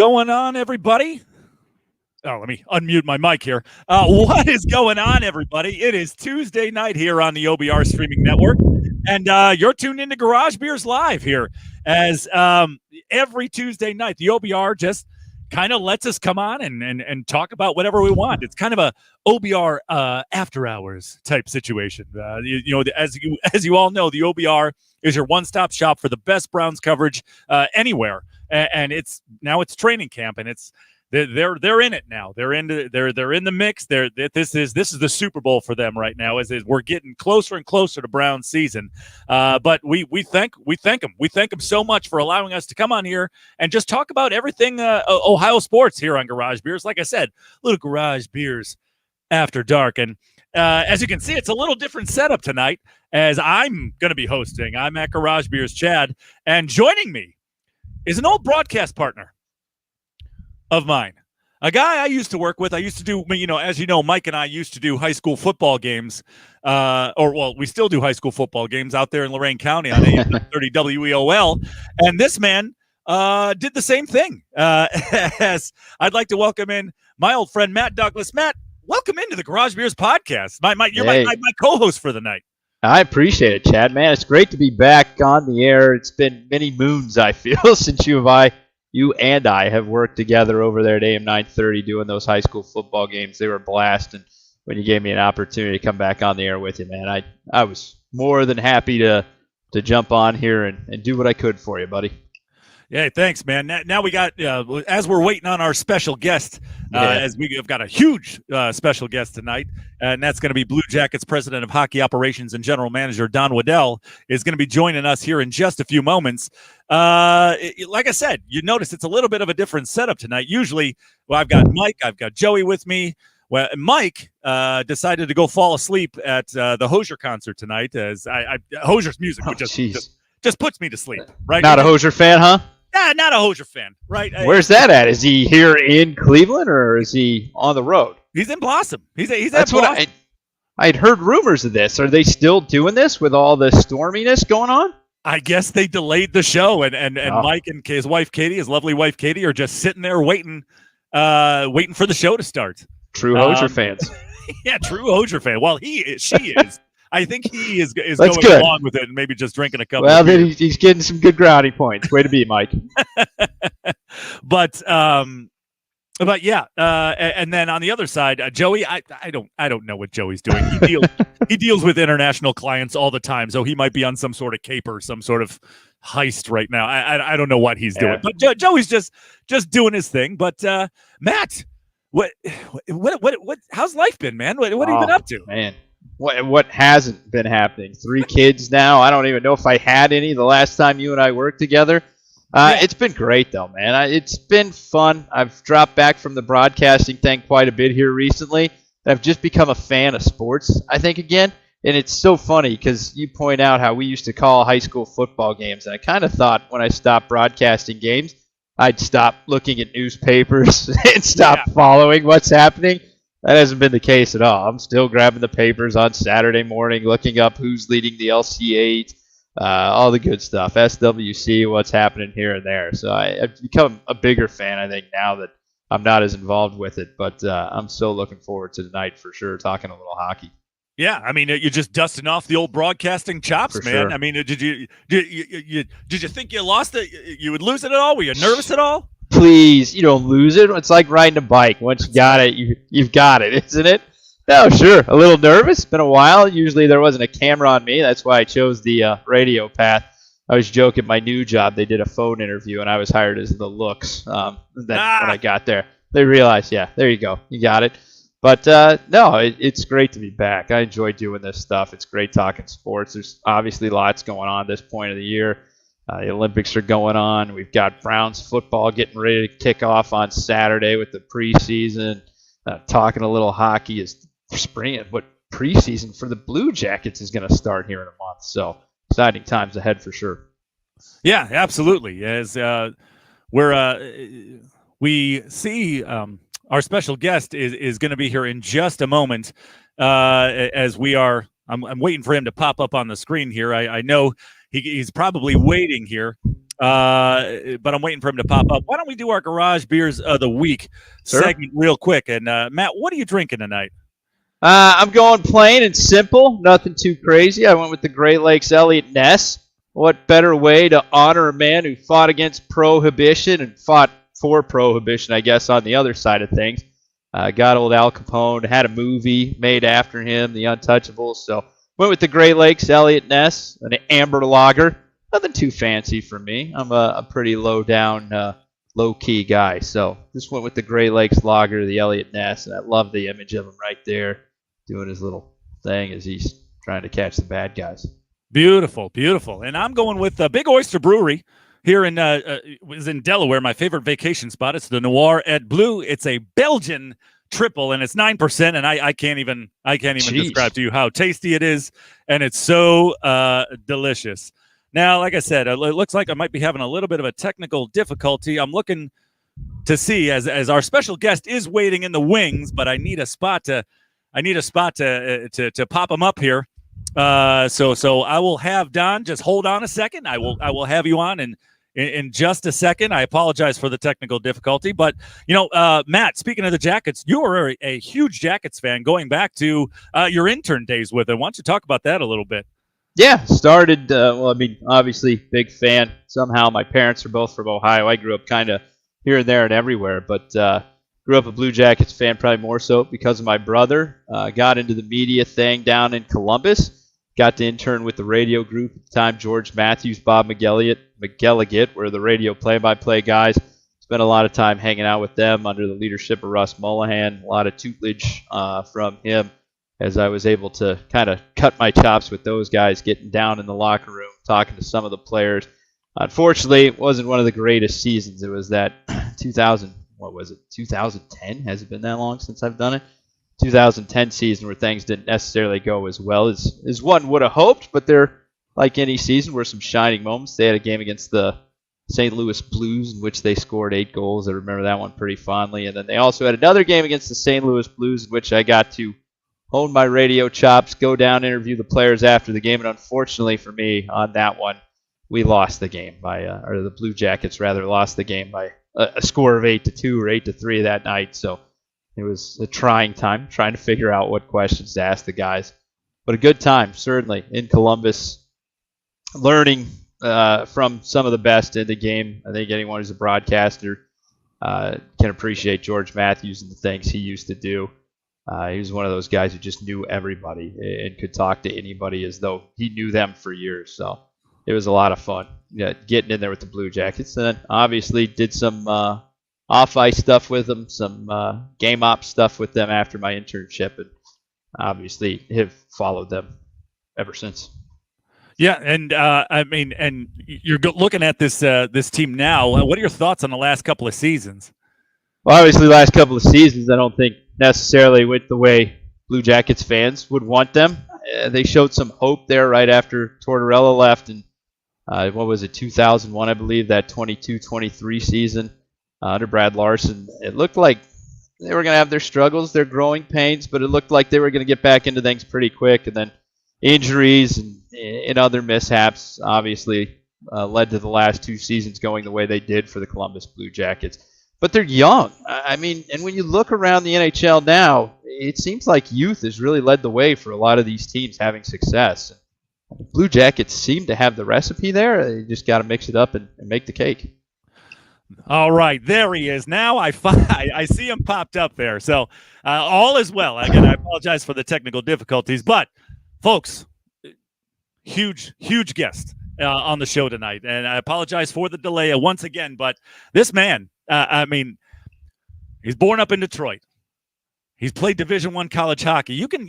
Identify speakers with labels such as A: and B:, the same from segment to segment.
A: Going on, everybody? Oh, let me unmute my mic here. What is going on, everybody? It is Tuesday night here on the OBR streaming network, and you're tuned into Garage Beers Live here. As every Tuesday night, the OBR just kind of lets us come on and talk about whatever we want. It's kind of a OBR after hours type situation. As you all know, the OBR is your one-stop shop for the best Browns coverage anywhere. And it's training camp, and they're in it now. They're in the mix. This is the Super Bowl for them right now, as we're getting closer and closer to Browns season. But we thank them. We thank them so much for allowing us to come on here and just talk about everything Ohio sports here on Garage Beers. Like I said, little Garage Beers after dark, and as you can see, it's a little different setup tonight, as I'm going to be hosting. I'm at Garage Beers, Chad, and joining me is an old broadcast partner of mine, a guy I used to work with. I used to do, as you know, Mike and I used to do high school football games, we still do high school football games out there in Lorain County on AM 30 WEOL, and this man did the same thing. As I'd like to welcome in my old friend Matt Douglas. Matt, welcome into the Garage Beers podcast. You're my co-host for the night.
B: I appreciate it, Chad, man. It's great to be back on the air. It's been many moons, I feel, since you and I have worked together over there at AM 930 doing those high school football games. They were a blast, and when you gave me an opportunity to come back on the air with you, man, I was more than happy to jump on here and do what I could for you, buddy.
A: Yeah, thanks, man. Now we got, as we're waiting on our special guest, as we have got a huge special guest tonight, and that's going to be Blue Jackets President of Hockey Operations and General Manager Don Waddell is going to be joining us here in just a few moments. Like I said, you notice it's a little bit of a different setup tonight. Usually, I've got Mike, I've got Joey with me. Well, Mike decided to go fall asleep at the Hozier concert tonight, as Hozier's music just puts me to sleep. Right?
B: Not a Hozier fan, huh?
A: Nah, not a Hozier fan, right?
B: Where's that at? Is he here in Cleveland, or is he on the road?
A: He's in Blossom. He's at
B: That's
A: Blossom.
B: What I'd heard rumors of this. Are they still doing this with all the storminess going on?
A: I guess they delayed the show, and Mike and his wife Katie, his lovely wife Katie, are just sitting there waiting for the show to start.
B: True Hozier fans.
A: Yeah, true Hozier fan. Well, she is. I think he is
B: That's
A: going
B: good.
A: along with it and maybe just drinking a couple.
B: Well, then he's getting some good grounding points. Way to be, Mike.
A: But yeah, and then on the other side, Joey, I don't know what Joey's doing. He deals with international clients all the time, so he might be on some sort of caper, some sort of heist right now. I don't know what he's doing, but Joey's just doing his thing. But Matt, what how's life been, man? What have you been up to,
B: man? What hasn't been happening? 3 kids now. I don't even know if I had any the last time you and I worked together. It's been great, though, man. It's been fun. I've dropped back from the broadcasting thing quite a bit here recently. I've just become a fan of sports, I think, again. And it's so funny because you point out how we used to call high school football games. And I kind of thought when I stopped broadcasting games, I'd stop looking at newspapers and stop following what's happening. That hasn't been the case at all. I'm still grabbing the papers on Saturday morning, looking up who's leading the LC8, all the good stuff, SWC, what's happening here and there. So I've become a bigger fan, I think, now that I'm not as involved with it. But I'm still looking forward to tonight for sure, talking a little hockey.
A: Yeah, I mean, you're just dusting off the old broadcasting chops,
B: For
A: man.
B: sure.
A: I mean, did you think you lost it? You would lose it at all? Were you nervous at all?
B: Please, you don't lose it. It's like riding a bike. Once you got it, you've got it, isn't it? No, sure. A little nervous. Been a while. Usually there wasn't a camera on me. That's why I chose the radio path. I was joking. My new job, they did a phone interview, and I was hired as the looks. Then when I got there, they realized, yeah, there you go. You got it. But, no, it's great to be back. I enjoy doing this stuff. It's great talking sports. There's obviously lots going on at this point of the year. The Olympics are going on. We've got Browns football getting ready to kick off on Saturday with the preseason. Talking a little hockey is spring, but preseason for the Blue Jackets is going to start here in a month. So exciting times ahead for sure.
A: Yeah, absolutely. As we see our special guest is going to be here in just a moment. As we are, I'm waiting for him to pop up on the screen here. I know he's probably waiting here but I'm waiting for him to pop up. Why don't we do our Garage Beers of the Week segment real quick? And Matt, what are you drinking tonight?
B: I'm going plain and simple, nothing too crazy. I went with the Great Lakes Elliott Ness. What better way to honor a man who fought against prohibition and fought for prohibition, I guess, on the other side of things. Got old Al Capone, had a movie made after him, The Untouchables. So went with the Great Lakes Elliott Ness, an amber lager. Nothing too fancy for me. I'm a pretty low-down, low-key guy. So just went with the Great Lakes lager, the Elliott Ness, and I love the image of him right there doing his little thing as he's trying to catch the bad guys.
A: Beautiful, beautiful. And I'm going with Big Oyster Brewery here in Delaware, my favorite vacation spot. It's the Noir et Bleu. It's a Belgian triple, and it's 9%, and I can't even describe to you how tasty it is, and it's so delicious. Now, like I said, it looks like I might be having a little bit of a technical difficulty. I'm looking to see as our special guest is waiting in the wings, but I need a spot to pop him up here. So I will have Don just hold on a second. I will have you on in just a second. I apologize for the technical difficulty, but Matt, speaking of the Jackets, you are a huge Jackets fan going back to your intern days with them. Why don't you talk about that a little bit?
B: Yeah, started, obviously big fan. Somehow my parents are both from Ohio. I grew up kind of here and there and everywhere, but grew up a Blue Jackets fan, probably more so because of my brother. Got into the media thing down in Columbus. Got to intern with the radio group at the time, George Matthews, Bob McGilligan were the radio play-by-play guys. Spent a lot of time hanging out with them under the leadership of Russ Mullahan. A lot of tutelage from him as I was able to kind of cut my chops with those guys, getting down in the locker room, talking to some of the players. Unfortunately, it wasn't one of the greatest seasons. It was that 2010? Has it been that long since I've done it? 2010 season where things didn't necessarily go as well as one would have hoped, but there, like any season, were some shining moments. They had a game against the St. Louis Blues in which they scored 8 goals. I remember that one pretty fondly. And then they also had another game against the St. Louis Blues in which I got to hone my radio chops, go down, interview the players after the game, and unfortunately for me, on that one, we lost the game or the Blue Jackets rather lost the game by a score of 8-2 or 8-3 that night. So it was a trying time trying to figure out what questions to ask the guys, but a good time certainly in Columbus, learning from some of the best in the game. I think anyone who's a broadcaster can appreciate George Matthews and the things he used to do. He was one of those guys who just knew everybody and could talk to anybody as though he knew them for years. So it was a lot of fun getting in there with the Blue Jackets. And then obviously did some off-ice stuff with them, some game op stuff with them after my internship, and obviously have followed them ever since.
A: Yeah, and and you're looking at this team now. What are your thoughts on the last couple of seasons?
B: Well, obviously, the last couple of seasons, I don't think necessarily went the way Blue Jackets fans would want them. They showed some hope there right after Tortorella left, and 2001, I believe, that 22-23 season under Brad Larson. It looked like they were going to have their struggles, their growing pains, but it looked like they were going to get back into things pretty quick, and then injuries and other mishaps obviously led to the last 2 seasons going the way they did for the Columbus Blue Jackets. But they're young. And when you look around the NHL now, it seems like youth has really led the way for a lot of these teams having success. The Blue Jackets seem to have the recipe there. You just got to mix it up and make the cake.
A: All right, there he is. Now I see him popped up there. So all is well. Again, I apologize for the technical difficulties, but folks, huge guest on the show tonight, and I apologize for the delay once again. But this man, he's born up in Detroit. He's played Division I college hockey. You can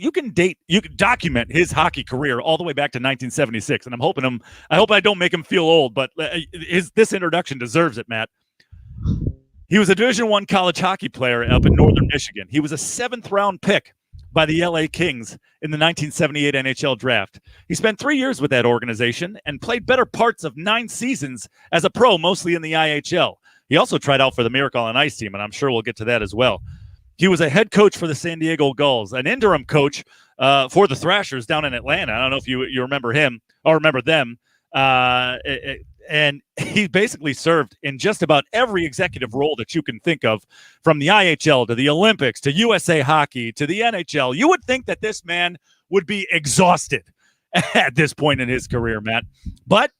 A: document his hockey career all the way back to 1976, and I hope I don't make him feel old, but this introduction deserves it, Matt. He was a Division I college hockey player up in Northern Michigan. He was a 7th-round pick by the LA Kings in the 1978 NHL draft. He spent 3 years with that organization and played better parts of 9 seasons as a pro, mostly in the IHL. He also tried out for the Miracle on Ice team, and I'm sure we'll get to that as well. He was a head coach for the San Diego Gulls, an interim coach for the Thrashers down in Atlanta. I don't know if you remember him or remember them. and he basically served in just about every executive role that you can think of, from the IHL to the Olympics to USA Hockey to the NHL. You would think that this man would be exhausted at this point in his career, Matt. But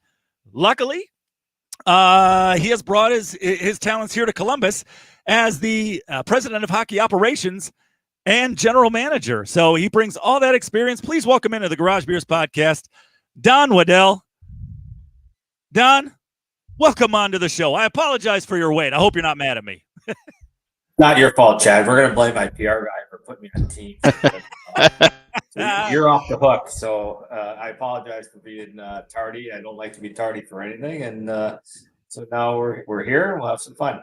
A: luckily, he has brought his talents here to Columbus as the president of hockey operations and general manager. So he brings all that experience. Please welcome into the Garage Beers podcast, Don Waddell. Don, welcome on to the show. I apologize for your wait. I hope you're not mad at me.
C: Not your fault, Chad. We're going to blame my PR guy for putting me on the team. So you're off the hook. So I apologize for being tardy. I don't like to be tardy for anything. And so now we're here and we'll have some fun.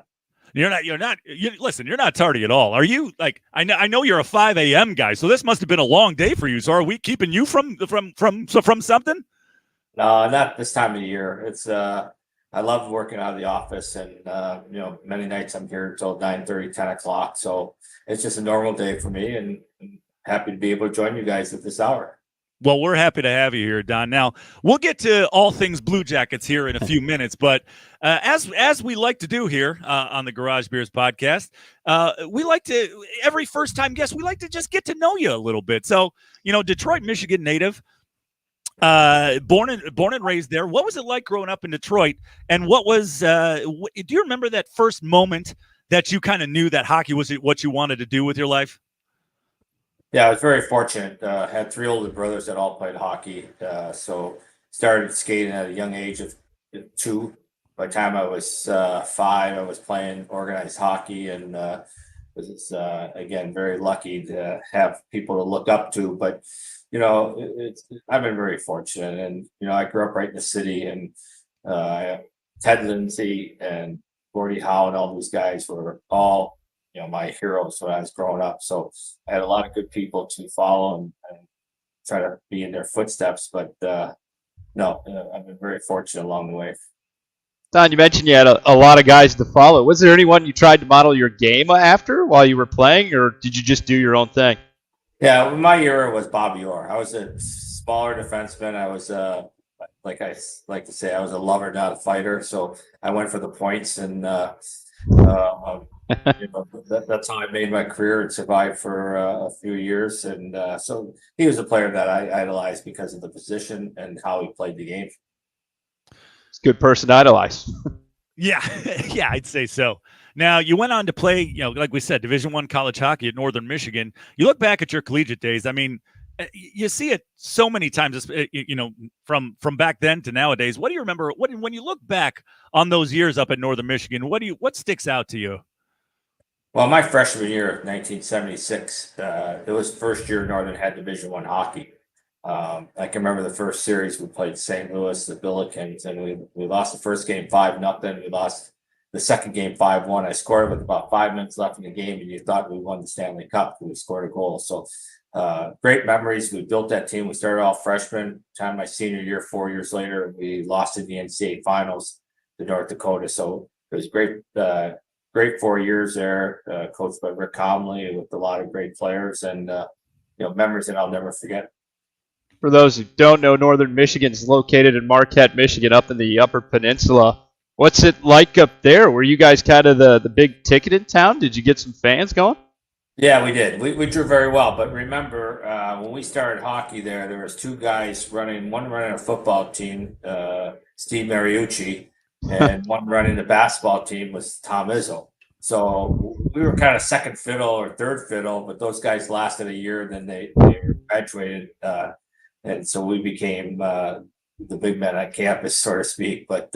A: Listen, you're not tardy at all. Are you? Like, I know you're a 5 a.m. guy, so this must have been a long day for you. So are we keeping you from something?
C: No, not this time of year. It's I love working out of the office, and many nights I'm here until 9:30, 10 o'clock. So it's just a normal day for me, and I'm happy to be able to join you guys at this hour.
A: Well, we're happy to have you here, Don. Now, we'll get to all things Blue Jackets here in a few minutes, but as we like to do here on the Garage Beers podcast, we like to, every first-time guest, we like to just get to know you a little bit. So, Detroit, Michigan native, born and raised there. What was it like growing up in Detroit? And what was do you remember that first moment that you kind of knew that hockey was what you wanted to do with your life?
C: Yeah, I was very fortunate. Had three older brothers that all played hockey. So started skating at a young age of 2. By the time I was 5, I was playing organized hockey, and was again very lucky to have people to look up to. But I've been very fortunate, and I grew up right in the city, and Ted Lindsay and Gordie Howe and all these guys were all my heroes when I was growing up. So I had a lot of good people to follow and try to be in their footsteps. But I've been very fortunate along the way.
B: Don, you mentioned you had a lot of guys to follow. Was there anyone you tried to model your game after while you were playing, or did you just do your own thing?
C: Yeah, my era was Bobby Orr. I was a smaller defenseman. I was like I like to say, I was a lover, not a fighter. So I went for the points, and that's how I made my career and survived for a few years. And so he was a player that I idolized because of the position and how he played the game.
B: It's a good person to idolize.
A: Yeah, yeah, I'd say so. Now, you went on to play, like we said, Division I college hockey at Northern Michigan. You look back at your collegiate days. I mean, you see it so many times, from back then to nowadays. What do you remember? When you look back on those years up at Northern Michigan, what sticks out to you?
C: Well, my freshman year of 1976, it was the first year Northern had Division I hockey. I can remember the first series we played St. Louis, the Billikens, and we lost the first game 5-0. We lost the second game 5-1. I scored with about 5 minutes left in the game, and you thought we won the Stanley Cup. We scored a goal. So great memories. We built that team. We started off freshman. Time my senior year, 4 years later, we lost in the NCAA finals to North Dakota. So it was great. Great 4 years there, coached by Rick Comley with a lot of great players, and memories that I'll never forget.
B: For those who don't know, Northern Michigan is located in Marquette, Michigan, up in the Upper Peninsula. What's it like up there? Were you guys kind of the big ticket in town? Did you get some fans going?
C: Yeah, we did. We drew very well. But remember, when we started hockey there was 2 guys one running a football team, Steve Mariucci, and one running the basketball team was Tom Izzo. So we were kind of second fiddle or third fiddle, but those guys lasted a year, then they graduated. And so we became the big men on campus, so to speak. But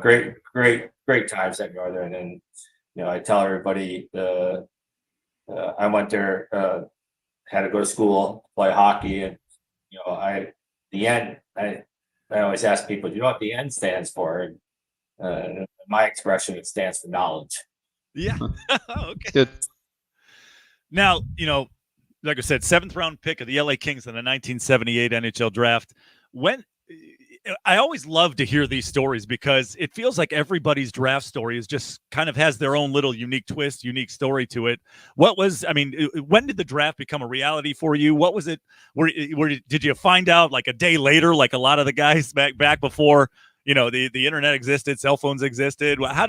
C: great times at Northern. And I tell everybody, I went there, had to go to school, play hockey, and I always ask people, do you know what the N stands for? And my expression, it stands for knowledge.
A: Yeah. Okay.
B: Good.
A: Now, like I said, 7th round pick of the LA Kings in the 1978 NHL draft. I always love to hear these stories because it feels like everybody's draft story is just kind of has their own little unique twist, unique story to it. When did the draft become a reality for you? What was it? Did you find out like a day later, like a lot of the guys back before, the internet existed, cell phones existed. How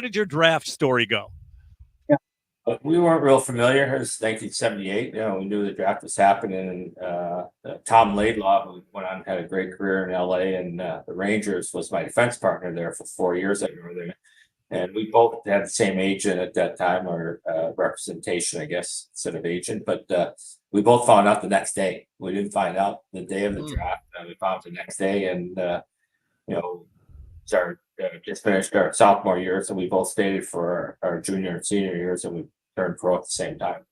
A: did your draft story go?
C: But we weren't real familiar. It was 1978. We knew the draft was happening. And Tom Laidlaw, who went on and had a great career in LA, and the Rangers was my defense partner there for 4 years at Northern. And we both had the same agent at that time, or representation, I guess, instead of agent. But we both found out the next day. We didn't find out the day of the draft. We found out the next day, and just finished our sophomore years, and we both stayed for our junior and senior years, and we turned pro at the same time.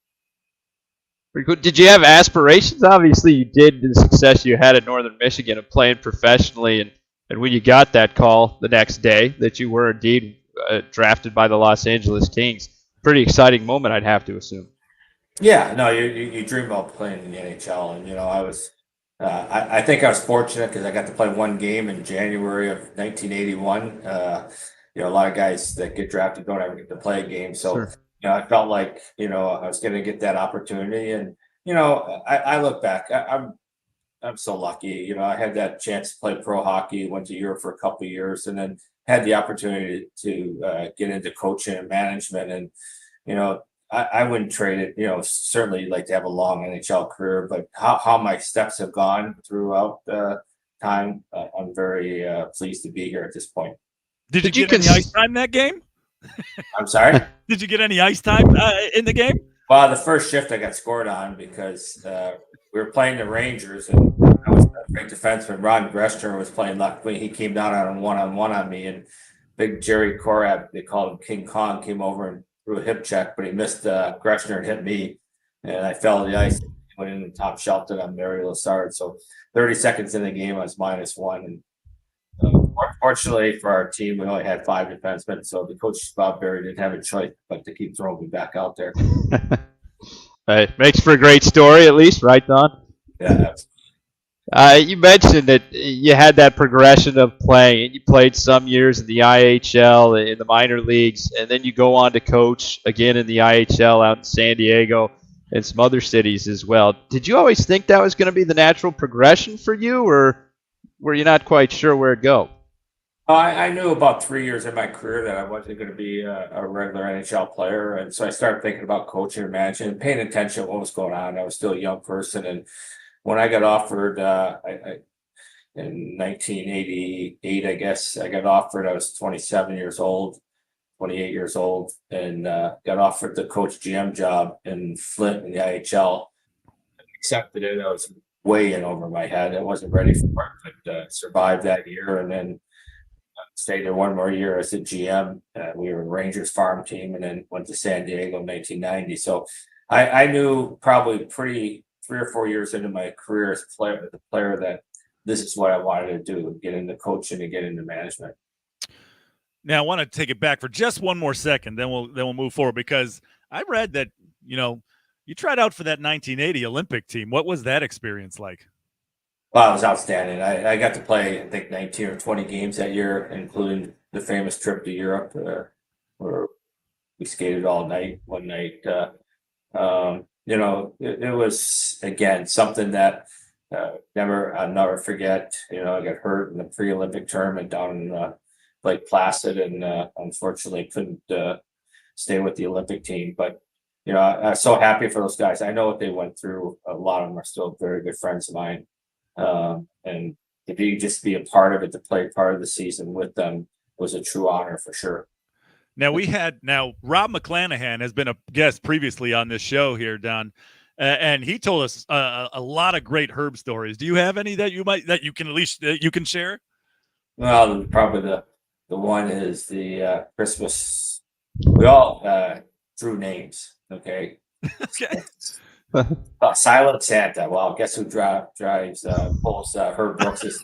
B: Pretty cool. Did you have aspirations? Obviously, you did. The success you had at Northern Michigan of playing professionally, and when you got that call the next day that you were indeed drafted by the Los Angeles Kings, pretty exciting moment, I'd have to assume.
C: Yeah, no, you dream about playing in the NHL, and I was. I think I was fortunate because I got to play one game in January of 1981. A lot of guys that get drafted don't ever get to play a game, so.
B: Sure.
C: I felt like, I was going to get that opportunity. And, I look back, I'm so lucky. I had that chance to play pro hockey, went to Europe for a couple of years, and then had the opportunity to get into coaching and management. And, I wouldn't trade it, certainly like to have a long NHL career, but how my steps have gone throughout time, I'm very pleased to be here at this point.
A: Did you get any ice time that game?
C: I'm sorry?
A: Did you get any ice time in the game?
C: Well, the first shift I got scored on because we were playing the Rangers, and I was a great defenseman. Ron Greshner was playing left wing. He came down on a one-on-one on me, and big Jerry Korab, they called him King Kong, came over and threw a hip check, but he missed Greshner and hit me, and I fell to the ice and went in the top shelf on Mary Lassard. So 30 seconds in the game, I was -1, and fortunately for our team, we only had 5 defensemen, so the coach Bob Berry didn't have a choice but to keep throwing me back out there.
B: Hey, makes for a great story, at least, right, Don?
C: Yeah,
B: you mentioned that you had that progression of playing. You played some years in the IHL, in the minor leagues, and then you go on to coach again in the IHL out in San Diego and some other cities as well. Did you always think that was going to be the natural progression for you, or were you not quite sure where to go?
C: I knew about 3 years in my career that I wasn't going to be a regular NHL player, and so I started thinking about coaching and managing and paying attention to what was going on. I was still a young person, and when I got offered in 1988, I guess I got offered. I was 27 years old, 28 years old, and got offered the coach GM job in Flint in the IHL. Accepted it. I was way in over my head. I wasn't ready for it, but survived that year, and then stayed there one more year as a GM. We were a Rangers farm team, and then went to San Diego in 1990. So I knew probably 3 or 4 years into my career as a player that this is what I wanted to do: get into coaching and get into management.
A: Now, I want to take it back for just one more second, then we'll move forward, because I read that you tried out for that 1980 Olympic team. What was that experience like?
C: Well, it was outstanding. I got to play, I think, 19 or 20 games that year, including the famous trip to Europe, where we skated all night. One night, it was, again, something that I'll never forget. I got hurt in the pre-Olympic tournament down in Lake Placid, and unfortunately couldn't stay with the Olympic team. But I'm so happy for those guys. I know what they went through. A lot of them are still very good friends of mine. And to be a part of it, to play part of the season with them was a true honor for sure.
A: Now Rob McClanahan has been a guest previously on this show here, Don, and he told us a lot of great Herb stories. Do you have any that you can at least you can share?
C: Well, probably the one is the Christmas. We all drew names. Okay.
A: Okay.
C: Silent Santa. Well, guess who pulls Herb Brooks?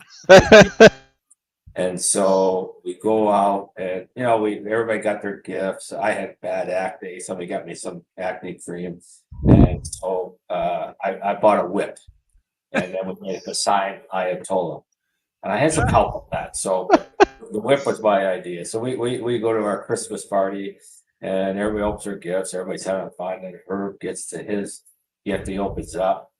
C: And so we go out, and everybody got their gifts. I had bad acne. Somebody got me some acne cream, and so I bought a whip, and then we made a sign Ayatollah, and I had some help with that. So the whip was my idea. So we go to our Christmas party, and everybody opens their gifts. Everybody's having fun, and Herb gets to his. He opens up.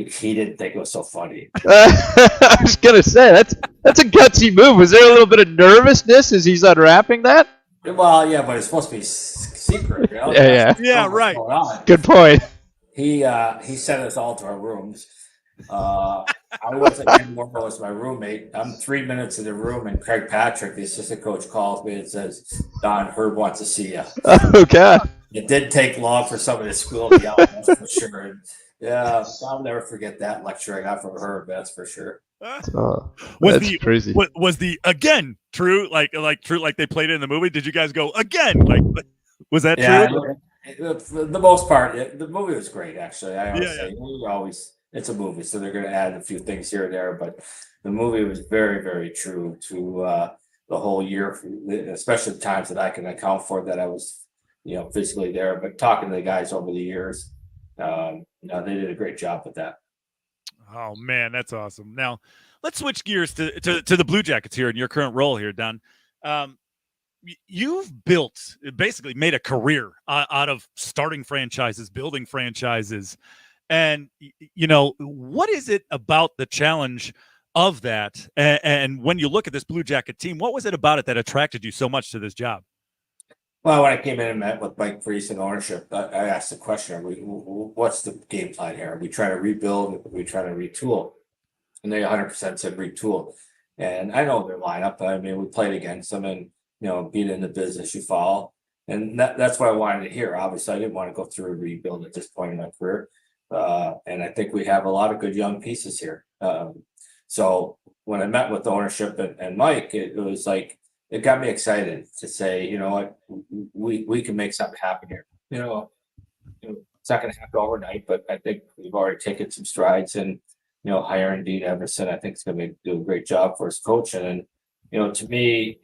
C: he didn't think it was so funny.
B: I was gonna say that's a gutsy move. Was there a little bit of nervousness as he's unwrapping that?
C: Well, yeah, but it's supposed to be secret.
B: Yeah.
A: Yeah, right.
C: Going on.
B: Good point.
C: He sent us all to our rooms. I wasn't Ken Morrow was my roommate. I'm 3 minutes in the room, and Craig Patrick, the assistant coach, calls me and says, "Don, Herb wants to see you."
B: Oh God.
C: It didn't take long for somebody to squeal me out, that's for sure. And yeah, I'll never forget that lecture I got from Herb. That's for sure.
B: Oh,
A: Was
B: that's crazy.
A: Was the again true like they played it in the movie? Did you guys go again? Like, was that true?
C: For the most part, the movie was great. Actually, I always
A: Yeah,
C: say we always it's a movie, so they're going to add a few things here and there, but the movie was very, very true to the whole year, especially the times that I can account for that I was, physically there. But talking to the guys over the years, they did a great job with that.
A: Oh man, that's awesome. Now, let's switch gears to the Blue Jackets here in your current role here, Don. You've basically made a career out of starting franchises, building franchises. And, what is it about the challenge of that? And when you look at this Blue Jacket team, what was it about it that attracted you so much to this job?
C: Well, when I came in and met with Mike Priest and ownership, I asked the question, what's the game plan here? Are we trying to rebuild? Are we trying to retool? And they 100% said retool. And I know their lineup. I mean, we played against them and, being in the business you follow. And that's what I wanted to hear. Obviously, I didn't want to go through a rebuild at this point in my career. And I think we have a lot of good young pieces here. So when I met with the ownership and Mike, it was like, it got me excited to say, you know what, we can make something happen here. It's not going to happen overnight, but I think we've already taken some strides and, hiring Dean Everson, I think is going to do a great job for his coaching. And, to me,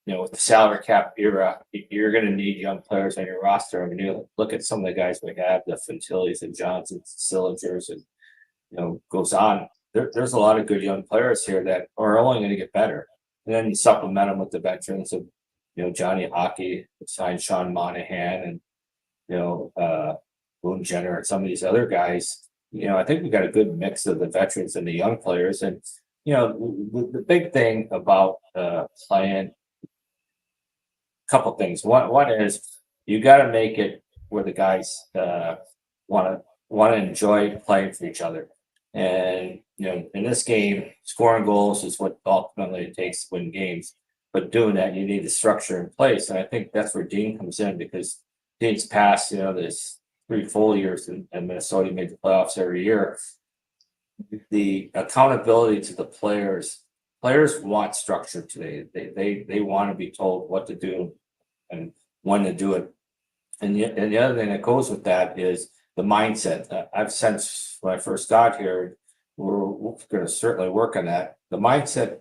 C: with the salary cap era, you're going to need young players on your roster. I mean, you look at some of the guys we have, the Fantillis and Johnsons, Sillingers, and, goes on. There's a lot of good young players here that are only going to get better. And then you supplement them with the veterans of, Johnny Hockey, signed Sean Monahan, and, Boone Jenner, and some of these other guys. I think we got a good mix of the veterans and the young players. And, the big thing about playing, couple things. One is you got to make it where the guys want to enjoy playing for each other. And, in this game, scoring goals is what ultimately it takes to win games. But doing that, you need the structure in place. And I think that's where Dean comes in, because Dean's past, this 3 full years in Minnesota, made the playoffs every year. The accountability to the players want structure today. They want to be told what to do and when to do it. And the other thing that goes with that is the mindset. I've sensed when I first got here, we're going to certainly work on that. The mindset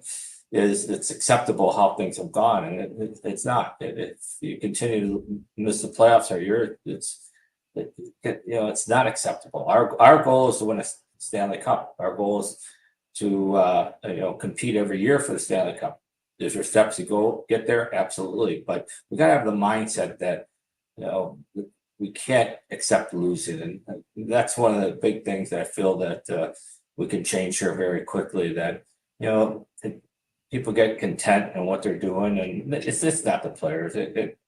C: is it's acceptable how things have gone, and it's not. If you continue to miss the playoffs every year, it's not acceptable. Our goal is to win a Stanley Cup. Our goal is to compete every year for the Stanley Cup. Is there steps to go get there? Absolutely, but we got to have the mindset that we can't accept losing, and that's one of the big things that I feel that we can change here very quickly. That people get content in what they're doing, and it's just not the players. It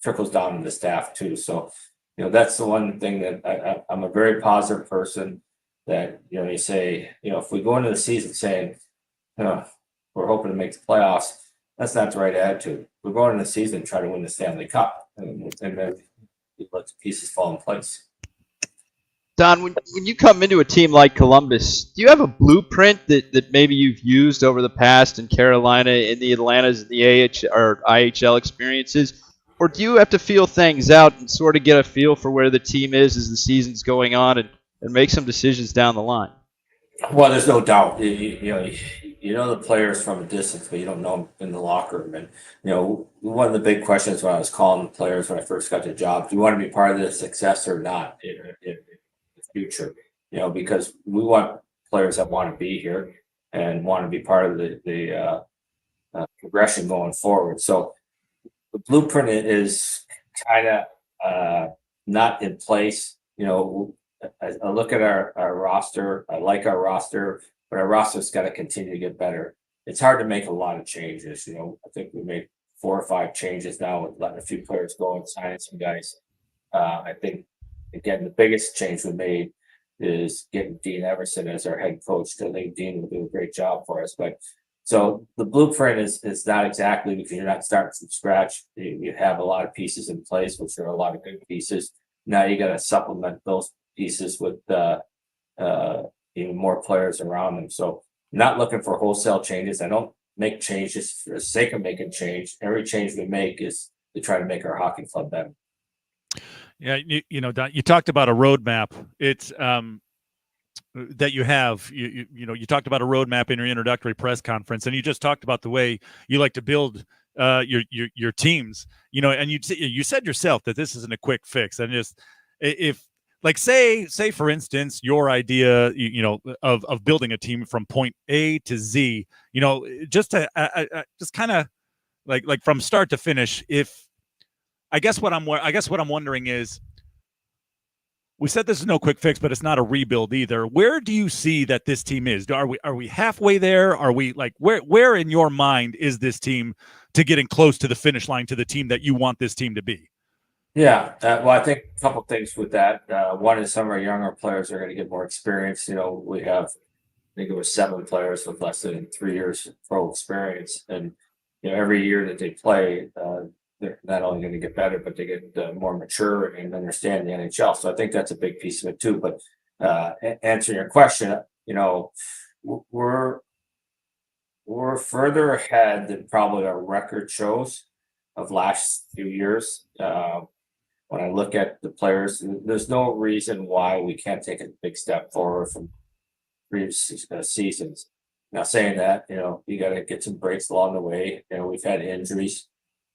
C: trickles down to the staff too. So that's the one thing that I'm a very positive person. That you say if we go into the season saying we're hoping to make the playoffs, that's not the right attitude. We're going into the season to try to win the Stanley Cup, and then you let the pieces fall in place.
B: Don, when you come into a team like Columbus, do you have a blueprint that maybe you've used over the past in Carolina, in the Atlantas, in the IHL experiences? Or do you have to feel things out and sort of get a feel for where the team is as the season's going on and make some decisions down the line?
C: Well, there's no doubt. You know the players from a distance, but you don't know them in the locker room. And one of the big questions when I was calling the players when I first got the job: do you want to be part of the success or not in the future? Because we want players that want to be here and want to be part of the progression going forward. So the blueprint is kind of not in place. I look at our roster. I like our roster, but our roster's got to continue to get better. It's hard to make a lot of changes. I think we made 4 or 5 changes now with letting a few players go and signing some guys. I think, again, the biggest change we made is getting Dean Everson as our head coach. I think Dean will do a great job for us. But so the blueprint is not exactly, because you're not starting from scratch. You have a lot of pieces in place, which are a lot of good pieces. Now you got to supplement those pieces with even more players around them. So not looking for wholesale changes. I don't make changes for the sake of making change. Every change we make is to try to make our hockey club better.
A: Yeah, Don, you talked about a roadmap. It's that you have. You talked about a roadmap in your introductory press conference, and you just talked about the way you like to build your teams. And you said yourself that this isn't a quick fix. And just if like say for instance your idea of building a team from point A to Z, just to just kind of like from start to finish. If I guess what I'm wondering is, we said this is no quick fix, but it's not a rebuild either. Where do you see that this team is? Are we halfway there? Are we like where in your mind is this team to getting close to the finish line, to the team that you want this team to be?
C: Yeah, well, I think a couple things with that. One is some of our younger players are going to get more experience. We have, I think it was 7 players with less than 3 years pro experience, and every year that they play, they're not only going to get better, but they get more mature and understand the NHL. So I think that's a big piece of it too. But answering your question, we're further ahead than probably our record shows of last few years. When I look at the players, there's no reason why we can't take a big step forward from previous seasons. Now, saying that, you got to get some breaks along the way. We've had injuries,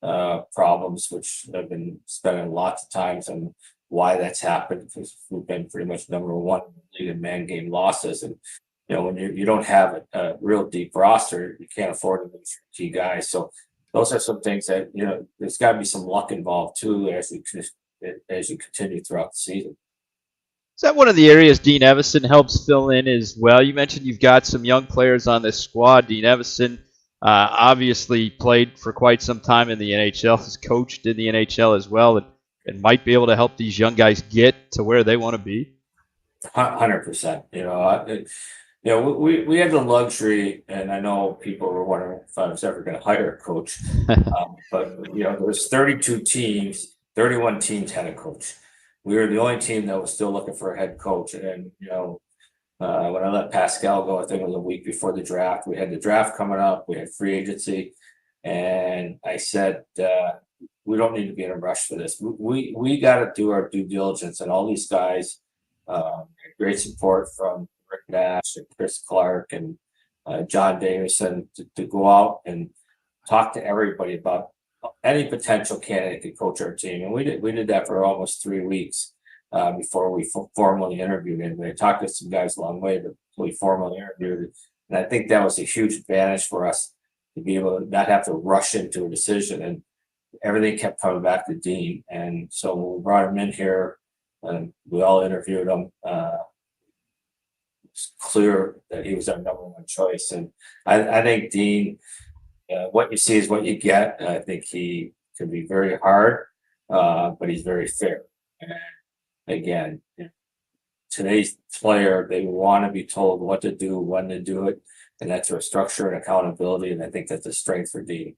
C: problems, which I've been spending lots of times on why that's happened, because we've been pretty much number one league in man game losses. And when you don't have a real deep roster, you can't afford to lose your key guys. So those are some things that there's got to be some luck involved too as you continue throughout the season.
B: Is that one of the areas Dean Evison helps fill in as well? You mentioned you've got some young players on this squad. Dean Evison obviously played for quite some time in the NHL, has coached in the NHL as well, and might be able to help these young guys get to where they want to be.
C: 100%. We had the luxury, and I know people were wondering if I was ever going to hire a coach, but there was 32 teams, 31 teams had a coach. We were the only team that was still looking for a head coach. And when I let Pascal go, I think it was a week before the draft. We had the draft coming up. We had free agency, and I said, we don't need to be in a rush for this. We got to do our due diligence, and all these guys. Great support from Rick Nash and Chris Clark and John Davison to go out and talk to everybody about any potential candidate to coach our team. And we did that for almost 3 weeks before we formally interviewed him. We talked to some guys along the way, but we formally interviewed. And I think that was a huge advantage for us to be able to not have to rush into a decision. And everything kept coming back to Dean. And so when we brought him in here, and we all interviewed him, it's clear that he was our number one choice. And I think Dean, what you see is what you get. I think he can be very hard, but he's very fair. And again, today's player, they want to be told what to do, when to do it, and that's where structure and accountability. And I think that's a strength for Dean.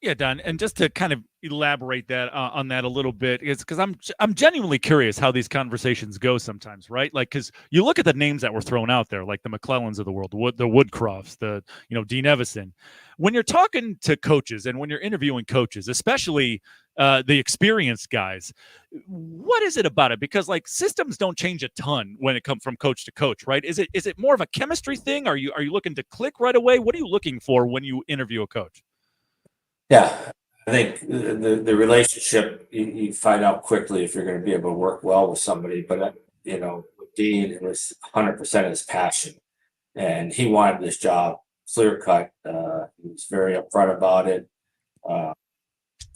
A: Yeah, Don, and just to kind of elaborate that on that a little bit, is because I'm genuinely curious how these conversations go sometimes, right? Like, because you look at the names that were thrown out there, like the McClellans of the world, the Woodcrofts, Dean Evison. When you're talking to coaches and when you're interviewing coaches, especially the experienced guys, what is it about it? Because like systems don't change a ton when it comes from coach to coach, right? Is it more of a chemistry thing? Are you looking to click right away? What are you looking for when you interview a coach?
C: Yeah, I think the relationship, you find out quickly if you're going to be able to work well with somebody. But with Dean, it was 100% his passion, and he wanted this job clear cut. He was very upfront about it,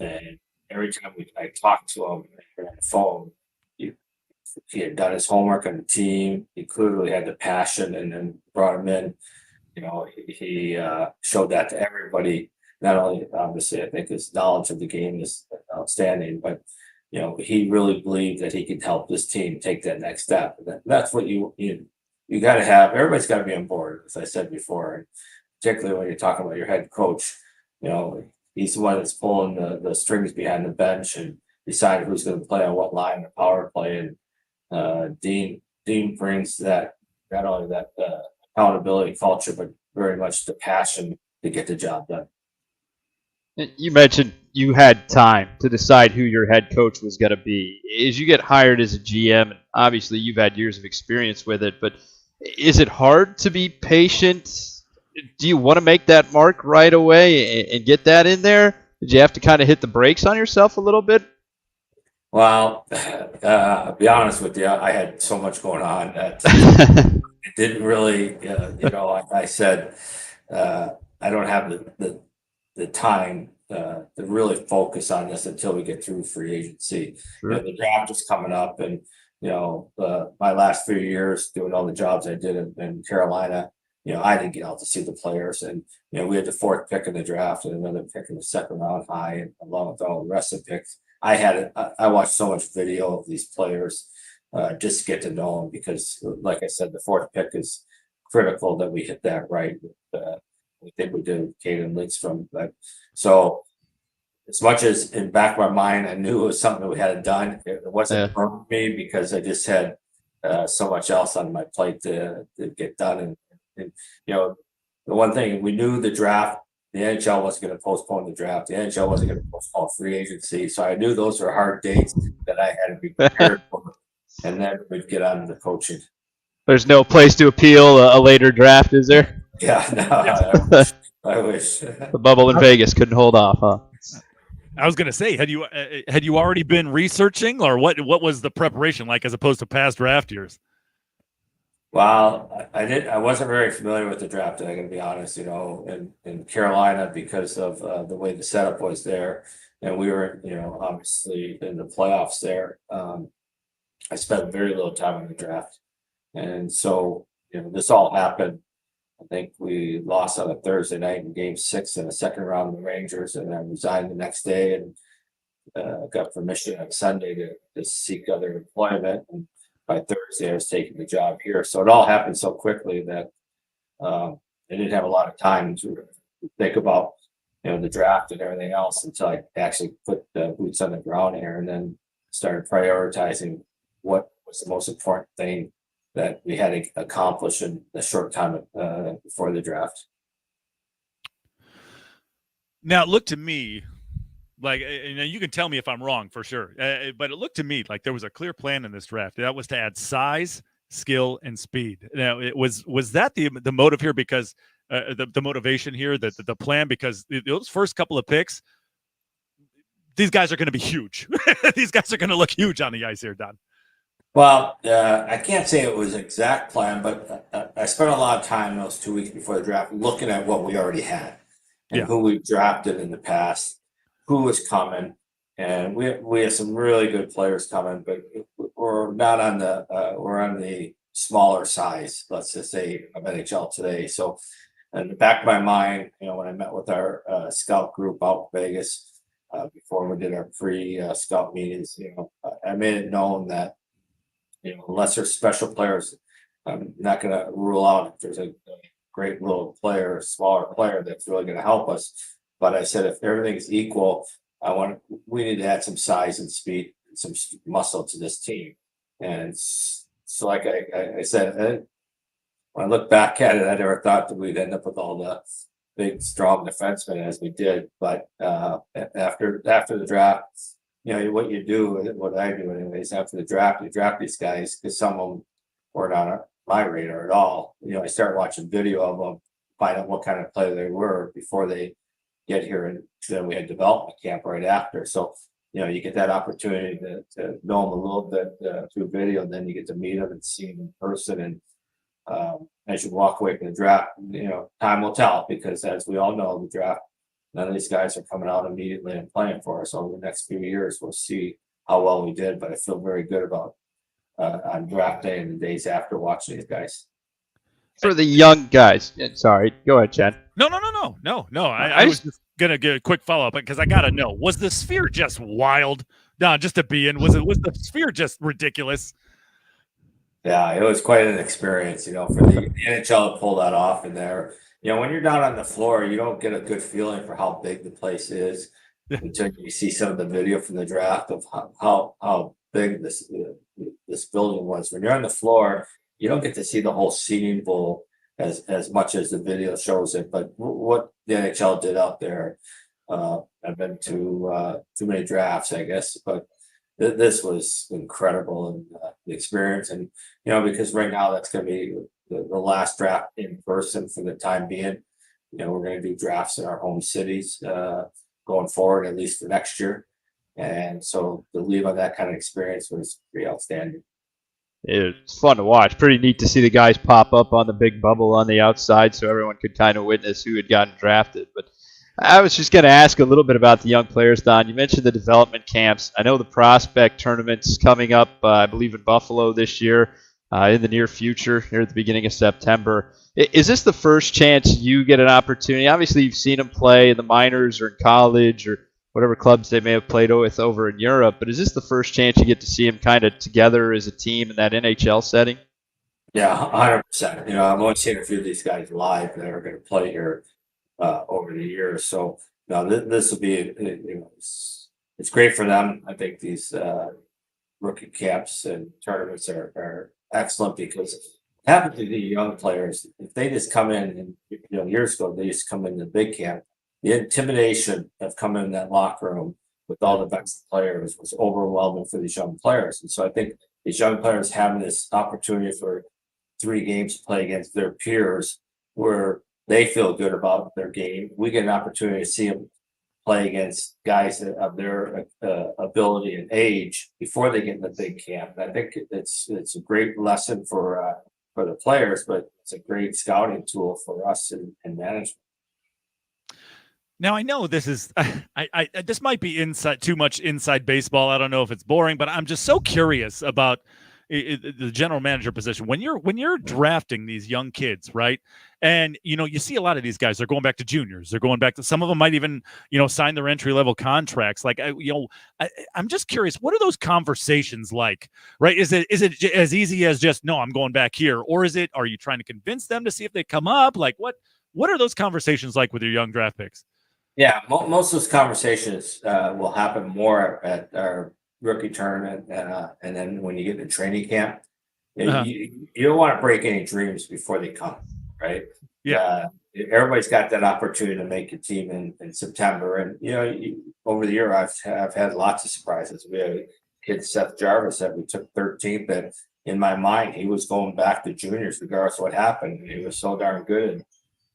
C: and every time I talked to him on the phone, he had done his homework on the team. He clearly had the passion, and then brought him in. He showed that to everybody. Not only, obviously, I think his knowledge of the game is outstanding, but he really believed that he could help this team take that next step. That's what you got to have. Everybody's got to be on board, as I said before, and particularly when you're talking about your head coach. He's the one that's pulling the strings behind the bench and deciding who's going to play on what line, the power play. And Dean brings that, not only that accountability culture, but very much the passion to get the job done.
B: You mentioned you had time to decide who your head coach was going to be. As you get hired as a GM, obviously you've had years of experience with it, but is it hard to be patient? Do you want to make that mark right away and get that in there? Did you have to kind of hit the brakes on yourself a little bit?
C: Well, I'll be honest with you, I had so much going on that it didn't really, I said, I don't have the time to really focus on this until we get through free agency.
B: Sure.
C: The draft is coming up, and my last few years doing all the jobs I did in Carolina, I didn't get out to see the players, and we had the 4th pick in the draft and another pick in the 2nd round high, and along with all the rest of the picks. I watched so much video of these players just to get to know them, because, like I said, the 4th pick is critical that we hit that right. We think we did Caden Lindstrom, but so as much as in back of my mind, I knew it was something that we hadn't done. It wasn't for me because I just had so much else on my plate to get done. And the one thing we knew, the draft, the NHL wasn't going to postpone the draft. The NHL wasn't going to postpone free agency. So I knew those were hard dates that I had to be prepared for. And then we'd get on to the coaching.
B: There's no place to appeal a later draft, is there?
C: Yeah, no, I wish.
B: The bubble in Vegas couldn't hold off, huh?
A: I was going to say, had you already been researching, or what was the preparation like as opposed to past draft years?
C: Well, I wasn't very familiar with the draft, I'm going to be honest, in Carolina, because of the way the setup was there. And we were, obviously in the playoffs there. I spent very little time in the draft. And so, this all happened. I think we lost on a Thursday night in Game 6 in the 2nd round of the Rangers, and then resigned the next day, and got permission on Sunday to seek other employment. And by Thursday, I was taking the job here. So it all happened so quickly that I didn't have a lot of time to think about, the draft and everything else until I actually put the boots on the ground here, and then started prioritizing what was the most important thing that we had to accomplish in a short time before the draft.
A: Now, it looked to me like, you can tell me if I'm wrong for sure, but it looked to me like there was a clear plan in this draft. That was to add size, skill, and speed. Now, was that the motive here? Because the motivation here, the plan, because those first couple of picks, these guys are going to be huge. These guys are going to look huge on the ice here, Don.
C: Well, I can't say it was an exact plan, but I spent a lot of time those 2 weeks before the draft looking at what we already had and who we drafted in the past, who was coming, and we have some really good players coming, but we're not on we're on the smaller size, let's just say, of NHL today. So in the back of my mind, when I met with our scout group out in Vegas before we did our pre-scout meetings, I made it known that unless there's special players, I'm not going to rule out if there's a great little player, a smaller player that's really going to help us. But I said, if everything's equal, we need to add some size and speed, and some muscle to this team. And so, like I said, when I look back at it, I never thought that we'd end up with all the big, strong defensemen as we did. But after the draft, what you do, what I do anyways, after the draft, you draft these guys, because some of them weren't on my radar at all. I started watching video of them, find out what kind of player they were before they get here, and then we had development camp right after. So, you get that opportunity to know them a little bit through video, and then you get to meet them and see them in person. And as you walk away from the draft, time will tell, because as we all know, the draft, none of these guys are coming out immediately and playing for us. Over the next few years, we'll see how well we did, but I feel very good about on draft day and the days after watching these guys.
B: For the young guys. Sorry, go ahead, Chad.
A: No. I was just gonna get a quick follow up because I gotta know: was the Sphere just wild? No, just to be in. Was the Sphere just ridiculous?
C: Yeah, it was quite an experience, for the NHL to pull that off in there. When you're down on the floor, you don't get a good feeling for how big the place is until you see some of the video from the draft of how big this building was. When you're on the floor, you don't get to see the whole seating bowl as much as the video shows it. But what the NHL did out there, I've been to too many drafts, I guess, but this was incredible and the experience. And because right now that's going to be the last draft in person for the time being. We're going to do drafts in our home cities going forward, at least for next year. And so to leave on that kind of experience was pretty outstanding.
B: It's fun to watch. Pretty neat to see the guys pop up on the big bubble on the outside so everyone could kind of witness who had gotten drafted. But I was just going to ask a little bit about the young players, Don. You mentioned the development camps. I know the prospect tournament's coming up, I believe, in Buffalo this year, in the near future, here at the beginning of September. Is this the first chance you get an opportunity? Obviously, you've seen them play in the minors or in college or whatever clubs they may have played with over in Europe, but is this the first chance you get to see them kind of together as a team in that NHL setting?
C: Yeah, 100%. I've only seen a few of these guys live that are going to play here over the years. So this will be, it's great for them. I think these rookie camps and tournaments are excellent because it happens to the young players. If they just come in and, years ago, they used to come in the big camp, the intimidation of coming in that locker room with all the best players was overwhelming for these young players. And so I think these young players having this opportunity for 3 games to play against their peers where they feel good about their game. We get an opportunity to see them play against guys of their ability and age before they get in the big camp. And I think it's a great lesson for the players, but it's a great scouting tool for us and management.
A: Now I know this is this might be too much inside baseball. I don't know if it's boring, but I'm just so curious about the general manager position when you're drafting these young kids, right? And you see a lot of these guys, they're going back to juniors, they're going back to, some of them might even sign their entry level contracts. Like I'm just curious, what are those conversations like, right? Is it as easy as just, no, I'm going back here, or are you trying to convince them to see if they come up? Like what are those conversations like with your young draft picks?
C: Yeah, most of those conversations will happen more at our rookie tournament, and then when you get to training camp, you don't want to break any dreams before they come, right?
A: Yeah,
C: everybody's got that opportunity to make a team in September, and over the year I've had lots of surprises. We had a kid, Seth Jarvis, that we took 13th, and in my mind he was going back to juniors regardless of what happened. He was so darn good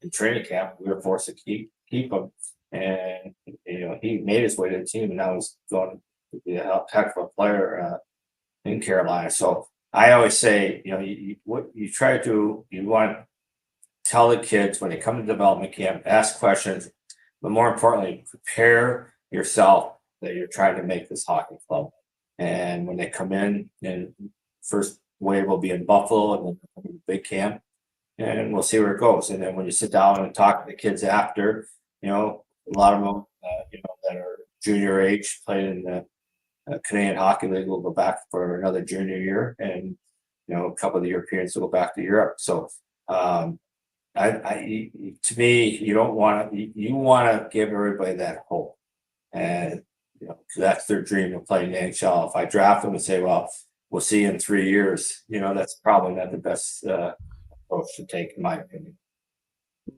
C: in training camp. We were forced to keep him. And he made his way to the team, and now he's going to be a heck of a player in Carolina. So I always say, what you try to do, you want to tell the kids when they come to development camp, ask questions, but more importantly, prepare yourself that you're trying to make this hockey club. And when they come in, and first wave will be in Buffalo, and then big camp, and we'll see where it goes. And then when you sit down and talk to the kids after, a lot of them, that are junior age, played in the Canadian Hockey League, will go back for another junior year, and a couple of the Europeans will go back to Europe. So, to me, you want to give everybody that hope, and because that's their dream of playing the NHL. If I draft them and say, "Well, we'll see you in 3 years," that's probably not the best approach to take, in my opinion.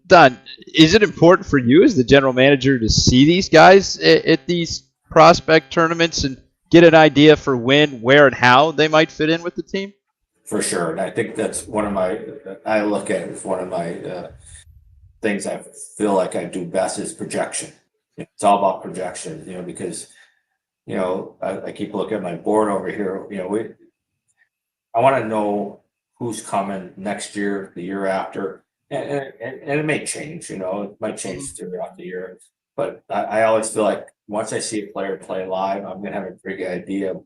B: Don, is it important for you as the general manager to see these guys at these prospect tournaments and get an idea for when, where, and how they might fit in with the team?
C: For sure. And I think that's I look at it as one of my things I feel like I do best is projection. It's all about projection, because, I keep looking at my board over here, I want to know who's coming next year, the year after. And it may change, it might change throughout the year. But I always feel like once I see a player play live, I'm going to have a pretty good idea of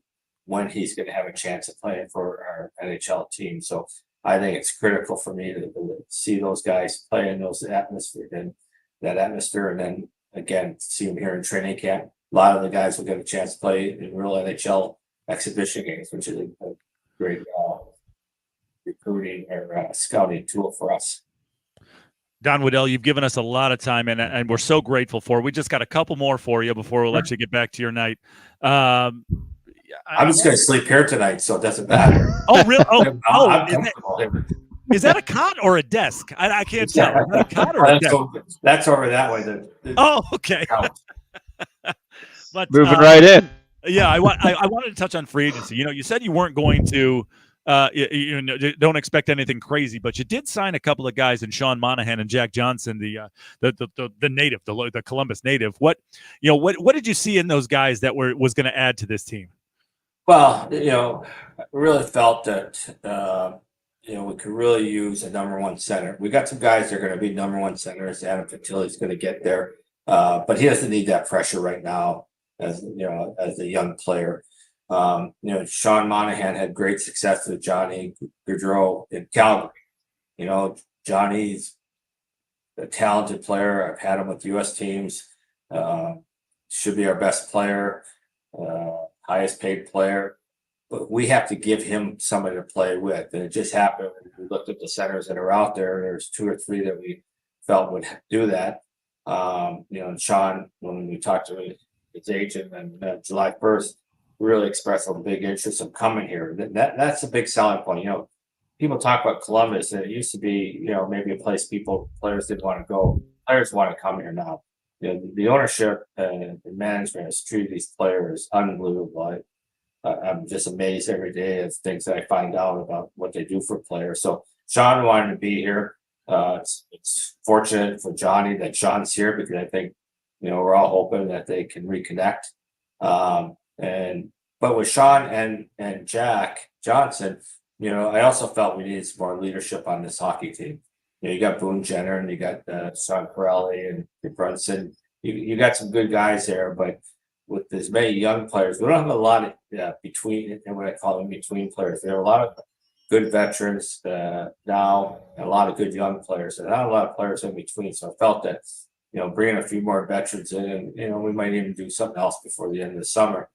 C: when he's going to have a chance of playing for our NHL team. So I think it's critical for me to see those guys play in those atmosphere and that atmosphere, and then again see them here in training camp. A lot of the guys will get a chance to play in real NHL exhibition games, which is a great recruiting or scouting tool for us.
A: Don Waddell, you've given us a lot of time, and we're so grateful for it. We just got a couple more for you before we'll let you get back to your night.
C: I'm just going to sleep here tonight, so it doesn't matter.
A: Oh, really?
C: I'm
A: is that a cot or a desk? I can't tell. Is that a cot or a desk?
C: That's over that way.
A: Oh, okay.
B: But moving right in.
A: Yeah, I wanted to touch on free agency. You said you weren't going to. Don't expect anything crazy, but you did sign a couple of guys in Sean Monahan and Jack Johnson, the native, the Columbus native. What did you see in those guys that was going to add to this team?
C: Well, I really felt that we could really use a number one center. We got some guys that are going to be number one centers. Adam Fantilli's going to get there, but he doesn't need that pressure right now as a young player. Sean Monahan had great success with Johnny Gaudreau in Calgary. Johnny's a talented player. I've had him with U.S. teams. Should be our best player, highest paid player. But we have to give him somebody to play with. And it just happened when we looked at the centers that are out there. There's 2 or 3 that we felt would do that. And Sean, when we talked to his agent on July 1st, really expressed a big interest in coming here. That's a big selling point. People talk about Columbus, and it used to be, maybe a place players didn't want to go. Players want to come here now. The ownership and management has treated these players unbelievable. I'm just amazed every day at things that I find out about what they do for players. So Sean wanted to be here. It's fortunate for Johnny that Sean's here, because I think, we're all hoping that they can reconnect. But with Sean and Jack Johnson, I also felt we needed some more leadership on this hockey team. You got Boone Jenner, and you got Sean Corelli and Brunson. You got some good guys there, but with as many young players, we don't have a lot of between, and what I call in between players. There are a lot of good veterans now, and a lot of good young players, and not a lot of players in between. So I felt that bringing a few more veterans in, and we might even do something else before the end of the summer.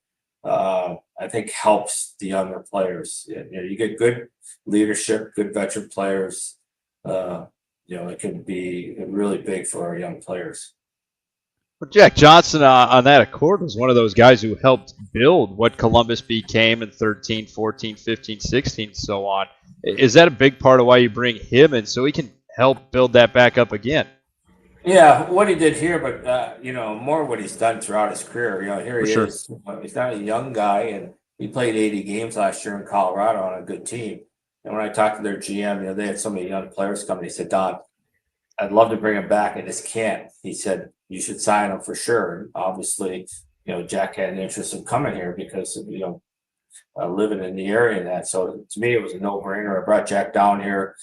C: I think helps the younger players. You get good leadership, good veteran players. It can be really big for our young players.
B: Well, Jack Johnson on that accord was one of those guys who helped build what Columbus became in 13, 14, 15, 16, and so on. Is that a big part of why you bring him in, so he can help build that back up again?
C: Yeah, what he did here, but more what he's done throughout his career. Here he is. He's not a young guy, and he played 80 games last year in Colorado on a good team. And when I talked to their GM, they had so many young players coming. He said, "Don, I'd love to bring him back. I just can't." He said, "You should sign him for sure." And obviously, Jack had an interest in coming here because of, living in the area and that. So to me, it was a no-brainer. I brought Jack down here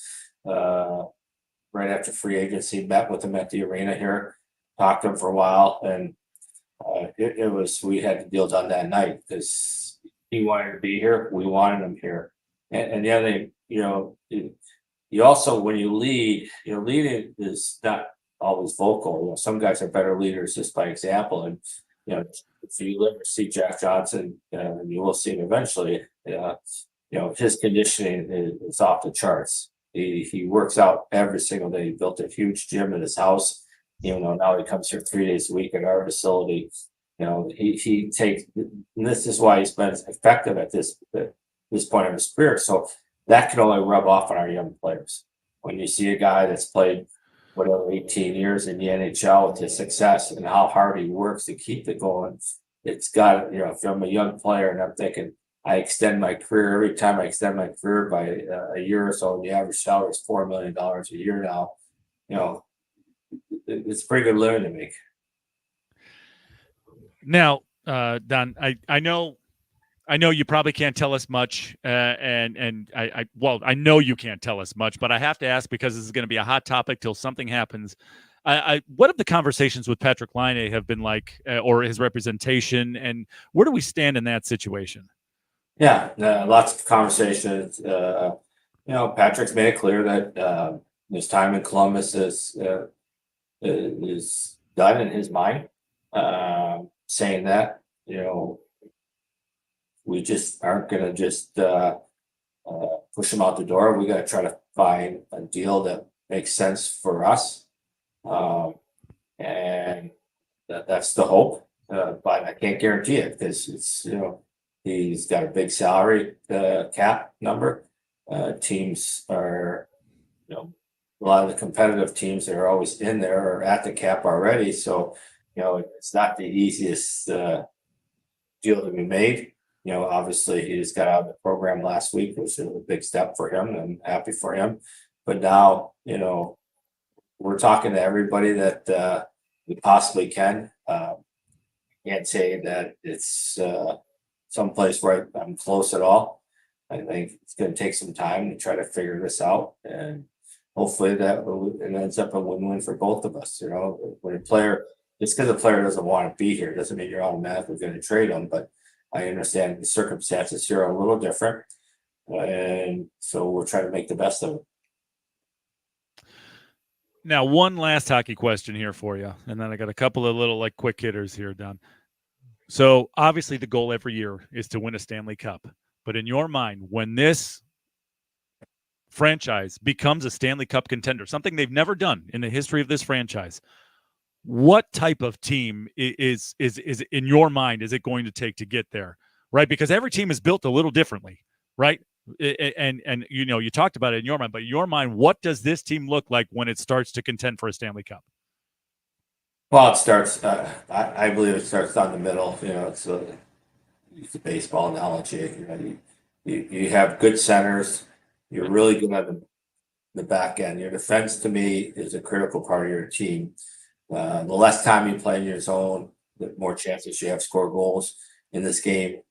C: right after free agency, met with him at the arena here, talked to him for a while, and we had the deal done that night because he wanted to be here. We wanted him here. And the other thing, you also, when you lead, leading is not always vocal. Some guys are better leaders just by example. And, if you ever see Jack Johnson, and you will see him eventually, his conditioning is off the charts. He works out every single day. He built a huge gym in his house. Now he comes here 3 days a week at our facility. He takes, and this is why he's been effective at this point of his career. So that can only rub off on our young players. When you see a guy that's played 18 years in the NHL with his success and how hard he works to keep it going, it's got, if I'm a young player and I'm thinking, I extend my career, every time I extend my career by a year or so, the average salary is $4 million a year now. It's pretty good living to me.
A: Now, Don, I know you probably can't tell us much, and I know you can't tell us much, but I have to ask because this is going to be a hot topic till something happens. What have the conversations with Patrick Laine have been like, or his representation, and where do we stand in that situation?
C: Yeah, lots of conversations. Patrick's made it clear that his time in Columbus is done in his mind. Saying that, we just aren't going to just push him out the door. We got to try to find a deal that makes sense for us, and that's the hope. But I can't guarantee it because it's he's got a big salary cap number. Teams are a lot of the competitive teams that are always in there are at the cap already. So it's not the easiest deal to be made. Obviously he just got out of the program last week, which is a big step for him, and I'm happy for him. But now, we're talking to everybody that we possibly can. Can't say that it's someplace where I'm close at all. I think it's going to take some time to try to figure this out, and hopefully that it ends up a win-win for both of us. When a player, just because a player doesn't want to be here doesn't mean you're automatically going to trade them. But I understand the circumstances here are a little different, and so we're trying to make the best of it.
A: Now, one last hockey question here for you, and then I got a couple of little quick hitters here, Don. So obviously the goal every year is to win a Stanley Cup. But in your mind, when this franchise becomes a Stanley Cup contender, something they've never done in the history of this franchise, what type of team is in your mind is it going to take to get there, right? Because every team is built a little differently, right? And you talked about it in your mind, but in your mind, what does this team look like when it starts to contend for a Stanley Cup?
C: Well, it starts. I believe it starts down the middle. It's a baseball analogy. You have good centers. You're really good at the back end. Your defense, to me, is a critical part of your team. The less time you play in your zone, the more chances you have to score goals in this game.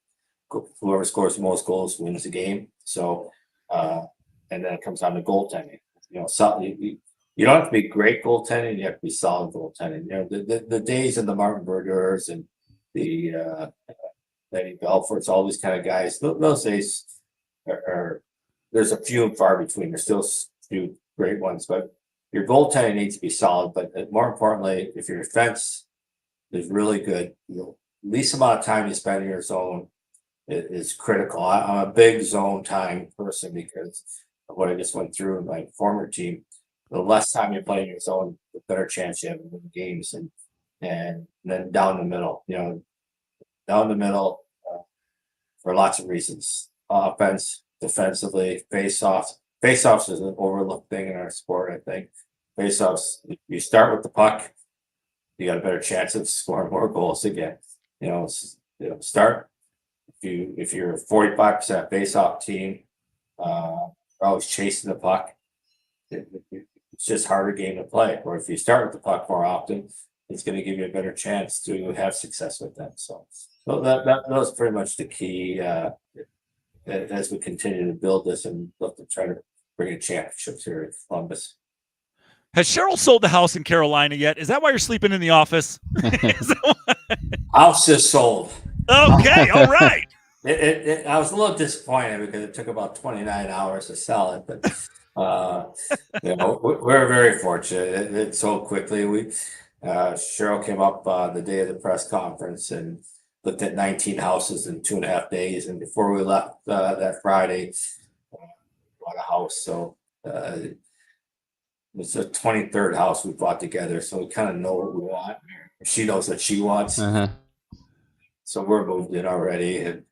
C: Whoever scores the most goals wins the game. So, and then it comes down to goaltending. You don't have to be great goaltending. You have to be solid goaltending. The days of the Martin Brodeurs and the Lenny Belforts, all these kind of guys, those days are there's a few and far between. There's still a few great ones, but your goaltending needs to be solid. But more importantly, if your defense is really good, the least amount of time you spend in your zone is critical. I'm a big zone time person because of what I just went through in my former team. The less time you play in your zone, the better chance you have to win games. And then down the middle, for lots of reasons. Offense, defensively, face-offs. Face-offs is an overlooked thing in our sport, I think. Face-offs, you start with the puck, you got a better chance of scoring more goals again. Start if you're a 45% face-off team, you're always chasing the puck. It's just harder game to play. Or if you start with the puck more often, it's going to give you a better chance to have success with them. So that was pretty much the key as we continue to build this and look to try to bring a championships here at Columbus.
A: Has Cheryl sold the house in Carolina yet? Is that why you're sleeping in the office?
C: House is sold.
A: Okay, all right.
C: I was a little disappointed because it took about 29 hours to sell it, but we're very fortunate. It sold quickly. Cheryl came up the day of the press conference and looked at 19 houses in 2.5 days, and before we left that Friday, bought a house. So it's the 23rd house we bought together, so we kind of know what we want. She knows what she wants. So we're moved in already, and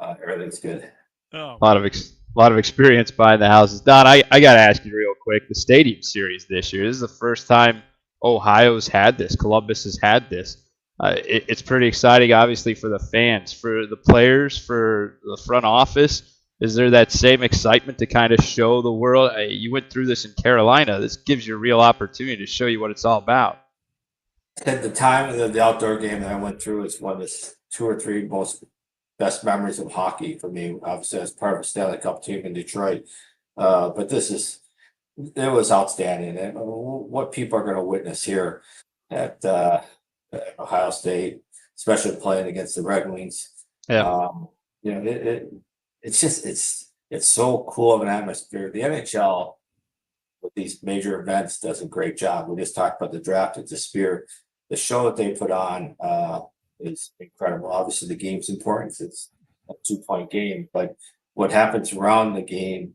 C: everything's good.
B: A lot of experience buying the houses. Don, I got to ask you real quick. The Stadium Series this year, this is the first time Ohio's had this. Columbus has had this. It's pretty exciting, obviously, for the fans, for the players, for the front office. Is there that same excitement to kind of show the world? You went through this in Carolina. This gives you a real opportunity to show you what it's all about.
C: At the time of the outdoor game that I went through, it's one of the 2 or 3 best memories of hockey for me. Obviously, as part of a Stanley Cup team in Detroit, but it was outstanding. And what people are going to witness here at Ohio State, especially playing against the Red Wings.
B: Yeah.
C: You know, it's just it's so cool of an atmosphere. The NHL with these major events does a great job. We just talked about the draft at the Spear. The show that they put on is incredible. Obviously, the game's important. It's a 2-point game, but what happens around the game,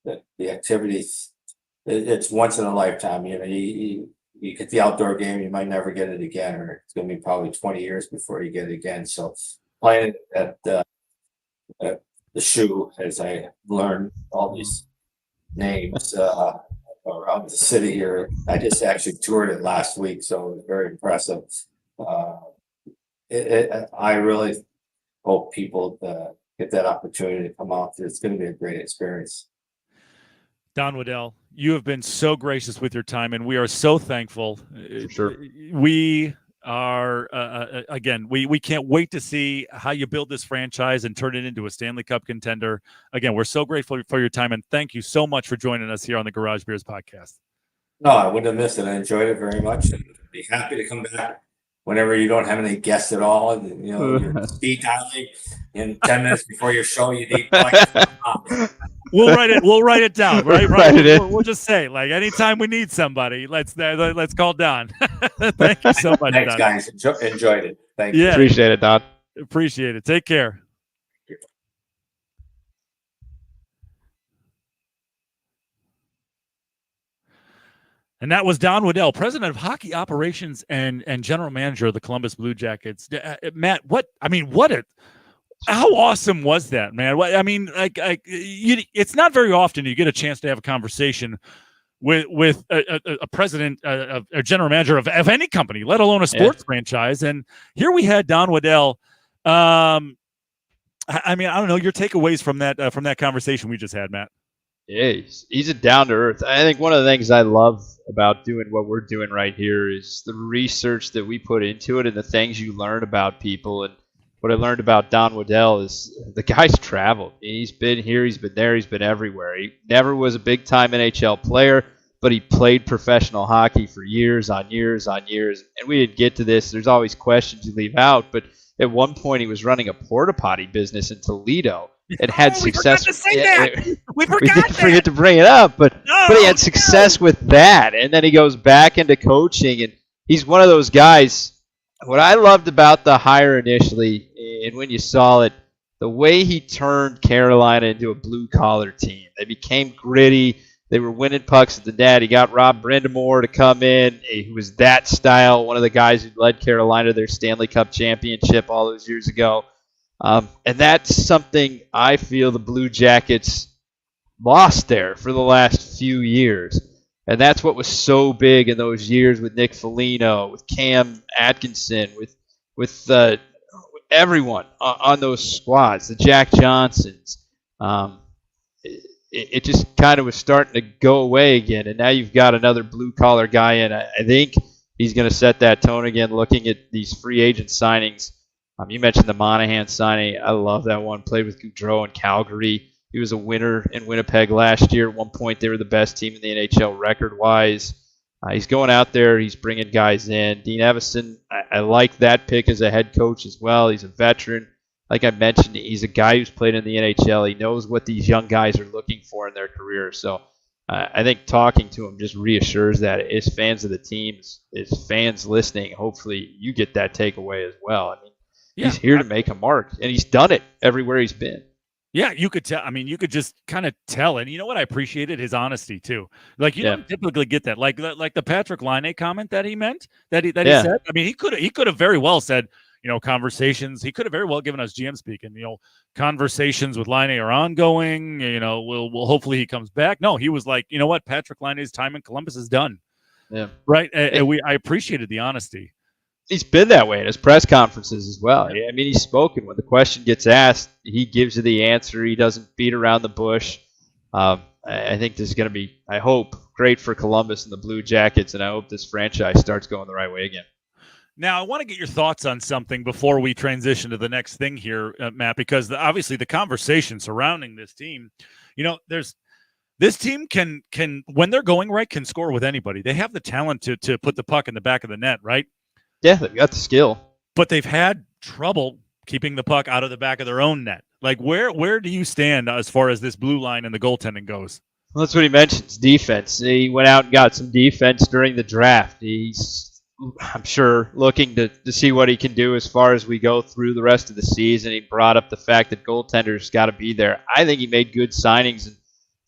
C: the activities, it's once in a lifetime. You know, you get the outdoor game, you might never get it again, or it's going to be probably 20 years before you get it again. So playing at the shoe, as I learned all these names around the city here. I just actually toured it last week, so it was very impressive. I really hope people get that opportunity to come out. It's going to be a great experience.
A: Don Waddell, you have been so gracious with your time, and we are so thankful.
B: For sure.
A: We are again, we can't wait to see how you build this franchise and turn it into a Stanley Cup contender. Again, we're so grateful for your time, and thank you so much for joining us here on the Garage Beers podcast.
C: No, I wouldn't have missed it. I enjoyed it very much, and be happy to come back whenever you don't have any guests at all. And, you know, you're speed dialing in 10 minutes before your show. You need
A: We'll write it down. Right. We'll just say, like, anytime we need somebody, let's call Don. Thank you so much.
C: Thanks,
A: Don.
C: guys. Enjoyed it. Thank you.
A: Yeah,
B: appreciate it, Don.
A: Appreciate it. Take care. And that was Don Waddell, president of hockey operations and general manager of the Columbus Blue Jackets. Matt, how awesome was that, man? It's not very often you get a chance to have a conversation with a president, a general manager of any company, let alone a sports franchise. And here we had Don Waddell. I don't know your takeaways from that conversation we just had, Matt.
B: Yeah, he's a down to earth. I think one of the things I love about doing what we're doing right here is the research that we put into it and the things you learn about people. And what I learned about Don Waddell is the guy's traveled. He's been here, he's been there, he's been everywhere. He never was a big-time NHL player, but he played professional hockey for years on years on years. And we didn't get to this. There's always questions you leave out, but at one point he was running a porta potty business in Toledo. It had success.
A: We
B: didn't forget to bring it up, but he had success with that, and then he goes back into coaching, and he's one of those guys. What I loved about the hire initially, and when you saw it, the way he turned Carolina into a blue-collar team. They became gritty. They were winning pucks at the net. He got Rob Brindamore to come in. He was that style, one of the guys who led Carolina to their Stanley Cup championship all those years ago. And that's something I feel the Blue Jackets lost there for the last few years. And that's what was so big in those years with Nick Foligno, with Cam Atkinson, with everyone on those squads, the Jack Johnsons. It just kind of was starting to go away again. And now you've got another blue-collar guy in. I think he's going to set that tone again, looking at these free agent signings. You mentioned the Monahan signing. I love that one. Played with Gaudreau in Calgary. He was a winner in Winnipeg last year. At one point, they were the best team in the NHL record-wise. He's going out there. He's bringing guys in. Dean Evison, I like that pick as a head coach as well. He's a veteran. Like I mentioned, he's a guy who's played in the NHL. He knows what these young guys are looking for in their career. So I think talking to him just reassures that. As fans of the team, as fans listening, hopefully you get that takeaway as well. I mean, he's here to make a mark, and he's done it everywhere he's been.
A: Yeah, you could tell. I mean, you could just kind of tell. And you know what? I appreciated his honesty too. Like you don't typically get that. Like the Patrick Laine comment that he meant that he said. I mean, he could have very well said, conversations. He could have very well given us GM speak, and conversations with Laine are ongoing. We'll hopefully he comes back. No, he was like, you know what? Patrick Laine's time in Columbus is done. Yeah. Right. I appreciated the honesty.
B: He's been that way in his press conferences as well. I mean, he's spoken. When the question gets asked, he gives you the answer. He doesn't beat around the bush. I think this is going to be, I hope, great for Columbus and the Blue Jackets, and I hope this franchise starts going the right way again.
A: Now, I want to get your thoughts on something before we transition to the next thing here, Matt, because obviously the conversation surrounding this team, this team can when they're going right, can score with anybody. They have the talent to put the puck in the back of the net, right?
B: Yeah, they've got the skill.
A: But they've had trouble keeping the puck out of the back of their own net. Like, where do you stand as far as this blue line and the goaltending goes?
B: Well, that's what he mentions, defense. He went out and got some defense during the draft. He's, I'm sure, looking to see what he can do as far as we go through the rest of the season. He brought up the fact that goaltenders got to be there. I think he made good signings in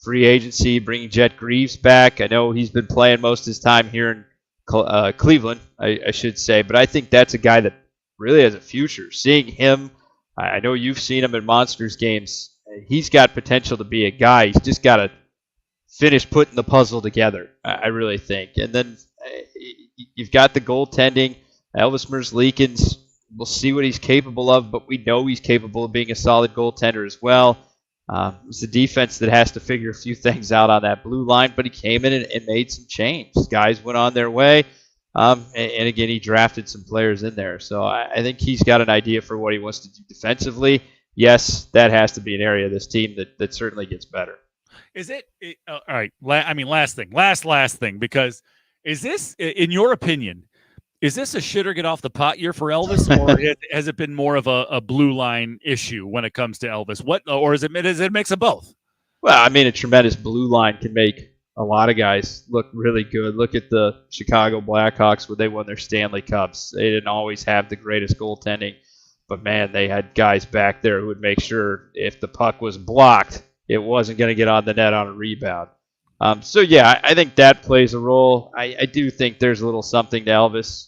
B: free agency, bringing Jet Greaves back. I know he's been playing most of his time here in Cleveland, I should say, but I think that's a guy that really has a future. Seeing him, I know you've seen him in Monsters games. He's got potential to be a guy. He's just got to finish putting the puzzle together, I really think. And then you've got the goaltending. Elvis Merzlikins, we'll see what he's capable of, but we know he's capable of being a solid goaltender as well. It's the defense that has to figure a few things out on that blue line, but he came in and made some change. Guys went on their way, and again, he drafted some players in there. So I think he's got an idea for what he wants to do defensively. Yes, that has to be an area of this team that certainly gets better.
A: Is it all right? Last thing, because is this, in your opinion, is this a shit or get off the pot year for Elvis, or has it been more of a blue line issue when it comes to Elvis? Or is it a mix of both?
B: Well, I mean, a tremendous blue line can make a lot of guys look really good. Look at the Chicago Blackhawks when they won their Stanley Cups. They didn't always have the greatest goaltending, but man, they had guys back there who would make sure if the puck was blocked, it wasn't going to get on the net on a rebound. So, yeah, I think that plays a role. I do think there's a little something to Elvis.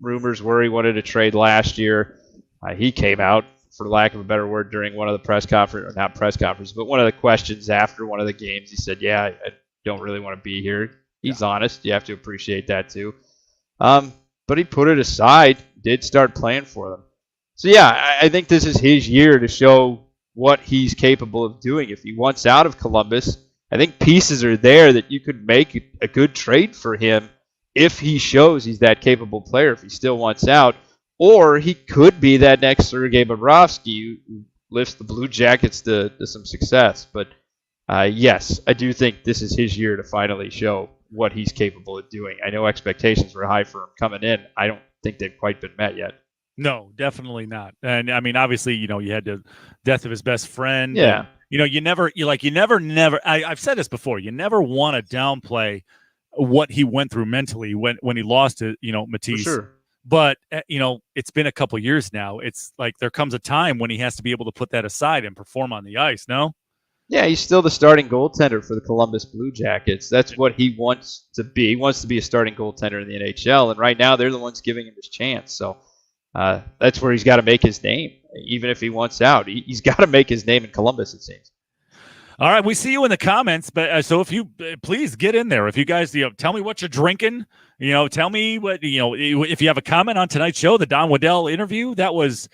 B: Rumors were he wanted to trade last year. He came out, for lack of a better word, during one of the press conference, not press conference, but one of the questions after one of the games. He said, yeah, I don't really want to be here. He's honest. You have to appreciate that too. But he put it aside, did start playing for them. So, yeah, I think this is his year to show what he's capable of doing. If he wants out of Columbus, I think pieces are there that you could make a good trade for him if he shows he's that capable player, if he still wants out. Or he could be that next Sergei Bobrovsky who lifts the Blue Jackets to some success. But, yes, I do think this is his year to finally show what he's capable of doing. I know expectations were high for him coming in. I don't think they've quite been met yet.
A: No, definitely not. And I mean, obviously, you had the death of his best friend.
B: Yeah.
A: And, I've said this before. You never want to downplay what he went through mentally when he lost to, Matisse.
B: For sure.
A: But, it's been a couple years now. It's like there comes a time when he has to be able to put that aside and perform on the ice, no?
B: Yeah, he's still the starting goaltender for the Columbus Blue Jackets. That's what he wants to be. He wants to be a starting goaltender in the NHL, and right now they're the ones giving him his chance. So that's where he's got to make his name. Even if he wants out, he's got to make his name in Columbus, it seems.
A: All right, we see you in the comments, but so if you please get in there. If you guys, tell me what you're drinking. Tell me what if you have a comment on tonight's show, the Don Waddell interview. That was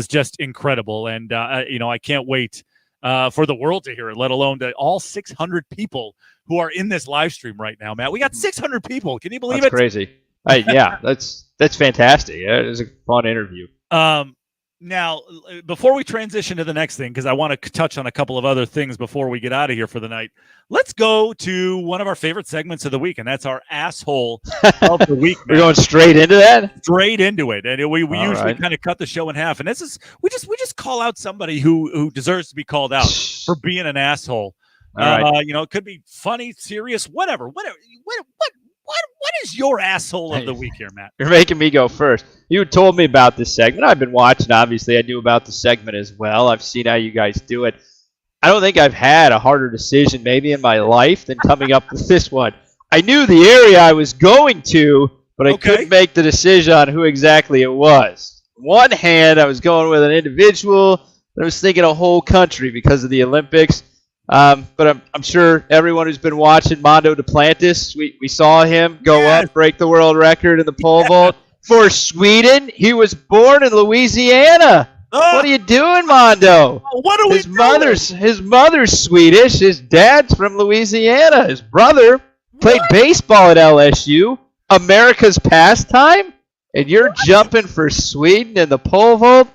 A: just incredible, and I can't wait for the world to hear it. Let alone all 600 people who are in this live stream right now, Matt. We got 600 people. Can you believe it?
B: That's crazy. Yeah, that's fantastic. It was a fun interview.
A: Now, before we transition to the next thing, because I want to touch on a couple of other things before we get out of here for the night, let's go to one of our favorite segments of the week, and that's our asshole of the week.
B: We're going straight into that?
A: Straight into it. And we usually kind of cut the show in half. And this is we just call out somebody who deserves to be called out for being an asshole. It could be funny, serious, whatever. What is your asshole of the week here, Matt?
B: You're making me go first. You told me about this segment. I've been watching, obviously. I knew about the segment as well. I've seen how you guys do it. I don't think I've had a harder decision maybe in my life than coming up with this one. I knew the area I was going to, but I couldn't make the decision on who exactly it was. On one hand, I was going with an individual. I was thinking a whole country because of the Olympics. But I'm sure everyone who's been watching Mondo Duplantis, we saw him go up, break the world record in the pole vault for Sweden. He was born in Louisiana. What are you doing, Mondo?
A: What are we doing?
B: His mother's Swedish. His dad's from Louisiana. His brother played baseball at LSU. America's pastime? And you're jumping for Sweden in the pole vault?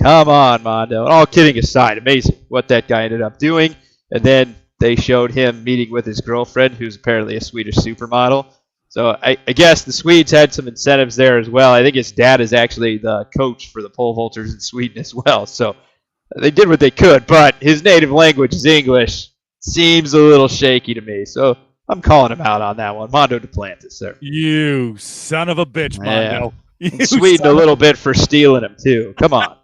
B: Come on, Mondo. All kidding aside, amazing what that guy ended up doing. And then they showed him meeting with his girlfriend, who's apparently a Swedish supermodel. So I guess the Swedes had some incentives there as well. I think his dad is actually the coach for the pole vaulters in Sweden as well. So they did what they could, but his native language is English. Seems a little shaky to me. So I'm calling him out on that one. Mondo Duplantis, sir.
A: You son of a bitch, Mondo.
B: Yeah. Sweden a little bit for stealing him, too. Come on.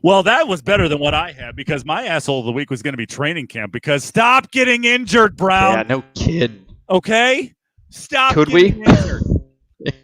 A: Well, that was better than what I had because my asshole of the week was going to be training camp because stop getting injured, Brown.
B: Yeah, no kidding.
A: Okay? Stop
B: Could
A: getting
B: we?
A: injured.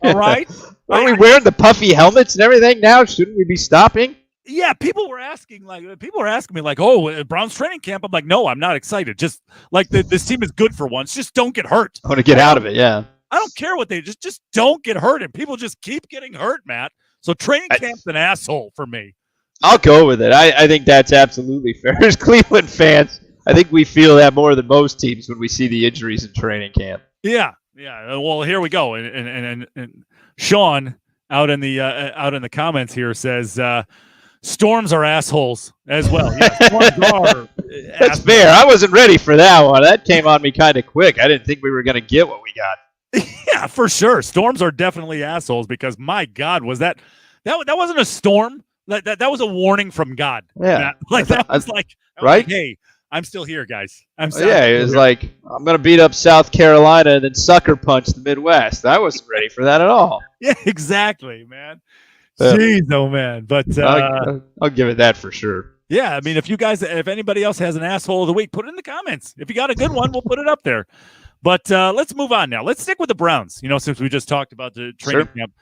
A: All right?
B: Are we wearing the puffy helmets and everything now? Shouldn't we be stopping?
A: Yeah, people were asking me like, "Oh, Brown's training camp." I'm like, "No, I'm not excited. Just like this team is good for once. Just don't get hurt.
B: I want to get out of it, yeah.
A: I don't care what they just don't get hurt, and people just keep getting hurt, Matt. So training camp's an asshole for me.
B: I'll go with it. I think that's absolutely fair. As Cleveland fans, I think we feel that more than most teams when we see the injuries in training camp.
A: Yeah. Well, here we go. And Sean out in the comments here says Storms are assholes as well. Yeah, Storms are.
B: That's fair. I wasn't ready for that one. That came on me kind of quick. I didn't think we were going to get what we got.
A: Yeah, for sure. Storms are definitely assholes because my God, was that wasn't a storm. That was a warning from God.
B: Yeah,
A: that was like,
B: right?
A: Hey, I'm still here, guys.
B: Yeah, it was like, I'm going to beat up South Carolina and then sucker punch the Midwest. I wasn't ready for that at all.
A: Yeah, exactly, man. Jeez, oh man. But
B: I'll give it that for sure.
A: Yeah, I mean, if anybody else has an asshole of the week, put it in the comments. If you got a good one, we'll put it up there. But let's move on now. Let's stick with the Browns, since we just talked about the training camp.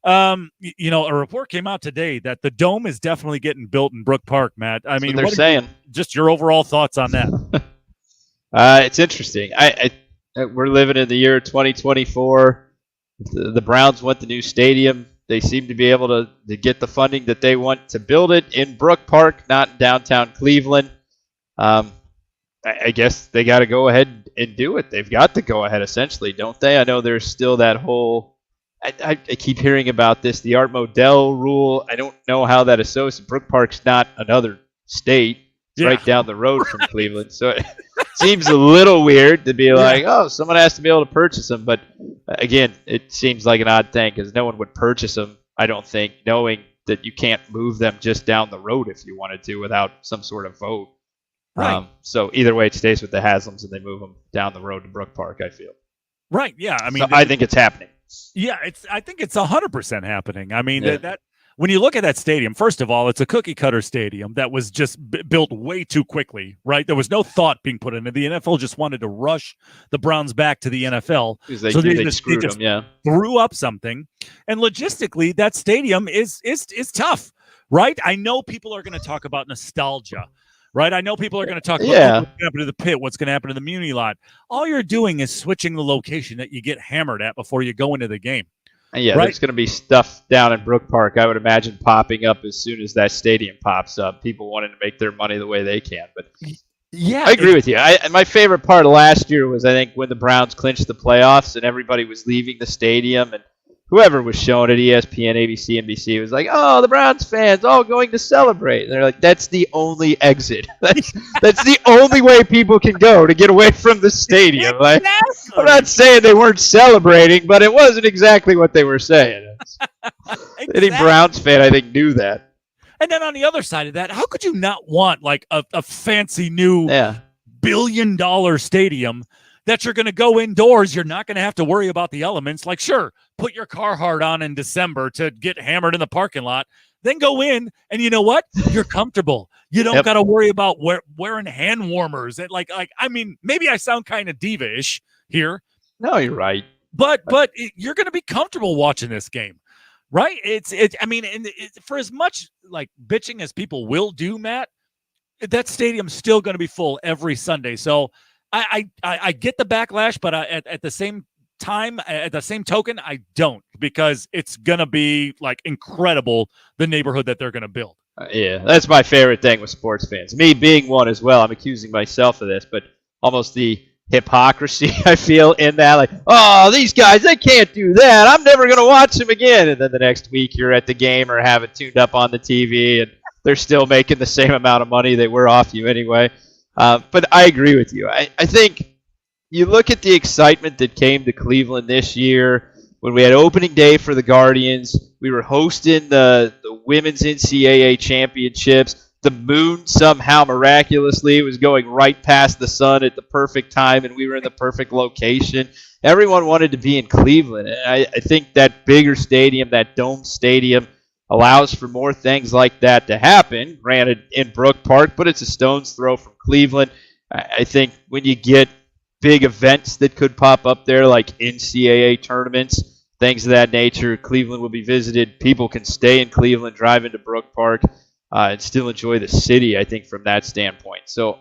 A: A report came out today that the dome is definitely getting built in Brook Park, Matt. I mean,
B: what they're saying.
A: Just your overall thoughts on that.
B: It's interesting. We're living in the year 2024. The Browns want the new stadium. They seem to be able to get the funding that they want to build it in Brook Park, not in downtown Cleveland. I guess they got to go ahead and do it. They've got to go ahead, essentially, don't they? I know there's still that whole I keep hearing about this, the Art Modell rule. I don't know how that associates. Brook Park's not another state. It's right down the road from Cleveland. So it seems a little weird to be like, oh, someone has to be able to purchase them. But again, it seems like an odd thing because no one would purchase them, I don't think, knowing that you can't move them just down the road if you wanted to without some sort of vote.
A: Right.
B: So either way, it stays with the Haslams and they move them down the road to Brook Park, I feel.
A: Right, yeah. I mean,
B: so I think it's happening.
A: Yeah, I think it's 100% happening. I mean, that when you look at that stadium, first of all, it's a cookie cutter stadium that was just built way too quickly, right? There was no thought being put into it. The NFL just wanted to rush the Browns back to the NFL.
B: So they screwed them, yeah.
A: Threw up something. And logistically, that stadium is tough, right? I know people are going to talk about nostalgia. Right, I know people are going to talk about what's going to happen to the pit, what's going to happen to the Muni lot. All you're doing is switching the location that you get hammered at before you go into the game.
B: Yeah, right? There's going to be stuff down in Brook Park, I would imagine, popping up as soon as that stadium pops up. People wanting to make their money the way they can. But
A: yeah,
B: I agree with you. My favorite part of last year was, I think, when the Browns clinched the playoffs and everybody was leaving the stadium and whoever was showing it, ESPN, ABC, NBC, was like, oh, the Browns fans all going to celebrate. And they're like, that's the only exit. That's the only way people can go to get away from the stadium. Like, I'm not saying they weren't celebrating, but it wasn't exactly what they were saying. Exactly. Any Browns fan, I think, knew that.
A: And then on the other side of that, how could you not want like a fancy new $1 billion stadium that you're going to go indoors? You're not going to have to worry about the elements. Like, sure, put your Carhartt on in December to get hammered in the parking lot. Then go in, and you know what? You're comfortable. You don't got to worry about wearing hand warmers. I mean, maybe I sound kind of diva-ish here.
B: No, you're right.
A: But you're going to be comfortable watching this game, right? I mean, for as much like bitching as people will do, Matt, that stadium's still going to be full every Sunday. So I get the backlash, but at the same time, at the same token, I don't, because it's gonna be like incredible, the neighborhood that they're gonna build.
B: Yeah, that's my favorite thing with sports fans. Me being one as well. I'm accusing myself of this, but almost the hypocrisy I feel in that, like, oh, these guys, they can't do that. I'm never gonna watch them again. And then the next week you're at the game or have it tuned up on the TV, and they're still making the same amount of money they were off you anyway. But I agree with you. I think you look at the excitement that came to Cleveland this year when we had opening day for the Guardians. We were hosting the women's NCAA championships. The moon somehow miraculously was going right past the sun at the perfect time, and we were in the perfect location. Everyone wanted to be in Cleveland. And I think that bigger stadium, that dome stadium, allows for more things like that to happen. Granted, in Brook Park, but it's a stone's throw from Cleveland. I think when you get big events that could pop up there, like NCAA tournaments, things of that nature, Cleveland will be visited. People can stay in Cleveland, drive into Brook Park, and still enjoy the city, I think, from that standpoint. So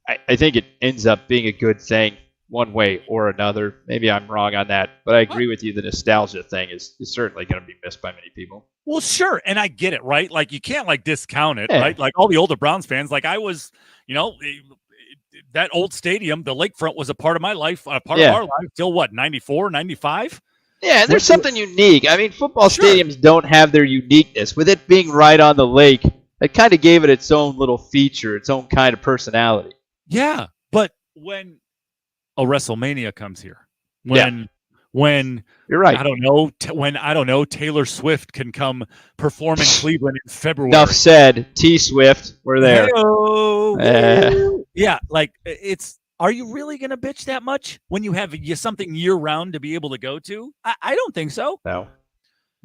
B: I think it ends up being a good thing one way or another. Maybe I'm wrong on that, but I agree with you. The nostalgia thing is certainly going to be missed by many people.
A: Well, sure, and I get it, right? Like, you can't, like, discount it,
B: Yeah.
A: right? Like, all the older Browns fans, like, I was, that old stadium, the lakefront, was a part of my life, a part of our life, till what, 94, 95?
B: Yeah, and there's something unique. I mean, football stadiums don't have their uniqueness. With it being right on the lake, it kind of gave it its own little feature, its own kind of personality.
A: Yeah, but when a WrestleMania comes here, when
B: You're right.
A: I don't know, Taylor Swift can come perform in Cleveland in February.
B: Enough said. T Swift, we're there.
A: Yeah, like, are you really going to bitch that much when you have something year-round to be able to go to? I don't think so.
B: No,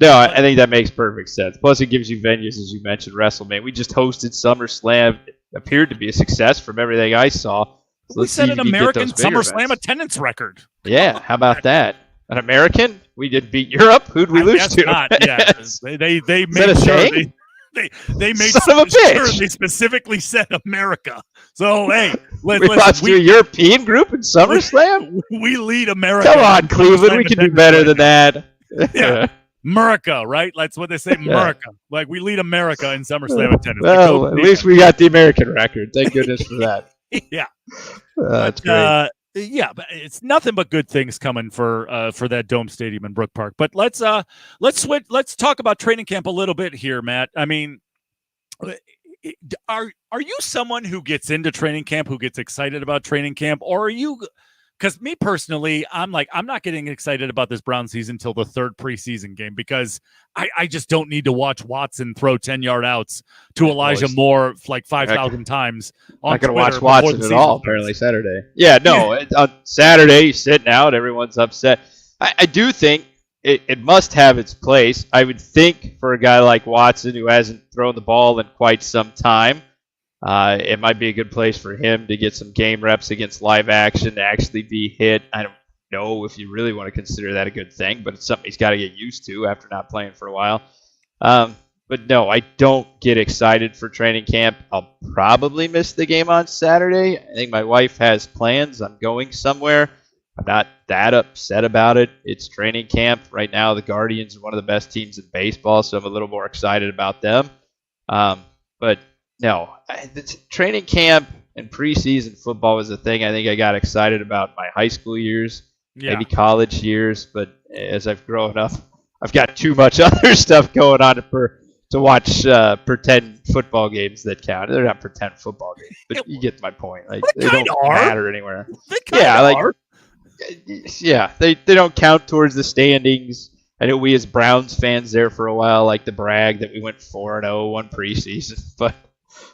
B: I think that makes perfect sense. Plus, it gives you venues, as you mentioned, WrestleMania. We just hosted SummerSlam. It appeared to be a success from everything I saw. So
A: we set an American SummerSlam attendance record.
B: Yeah, how about that? An American? We did beat Europe. Who'd we lose to?
A: Not. Yeah, they made sure they made
B: sure
A: they specifically said America. So hey,
B: we lost to a European group in SummerSlam.
A: We lead America.
B: Come on, Cleveland. We can do better than that.
A: Yeah. America, right? That's what they say, America. Like, we lead America in SummerSlam attendance.
B: Well, at least we got the American record. Thank goodness for that.
A: Yeah.
B: That's great.
A: Yeah, but it's nothing but good things coming for that Dome Stadium in Brook Park. But let's switch. Let's talk about training camp a little bit here, Matt. I mean, are you someone who gets into training camp, who gets excited about training camp, or are you? Because me personally, I'm not getting excited about this Brown season till the third preseason game, because I just don't need to watch Watson throw 10-yard outs to Elijah Moore like 5,000 times. I'm
B: not going to watch Watson at all, apparently, Saturday. Yeah, no, on Saturday, he's sitting out, everyone's upset. I do think it must have its place. I would think for a guy like Watson, who hasn't thrown the ball in quite some time, it might be a good place for him to get some game reps against live action, to actually be hit. I don't know if you really want to consider that a good thing, but it's something he's got to get used to after not playing for a while. But no, I don't get excited for training camp. I'll probably miss the game on Saturday. I think my wife has plans on going somewhere. I'm not that upset about it. It's training camp. Right now, the Guardians are one of the best teams in baseball, so I'm a little more excited about them. But no, the training camp and preseason football was a thing I think I got excited about in my high school years, maybe college years. But as I've grown up, I've got too much other stuff going on to watch pretend football games that count. They're not pretend football games, but you get my point. Like, they don't matter anywhere. They don't count towards the standings. I know we as Browns fans there for a while like to brag that we went 4-0 one preseason,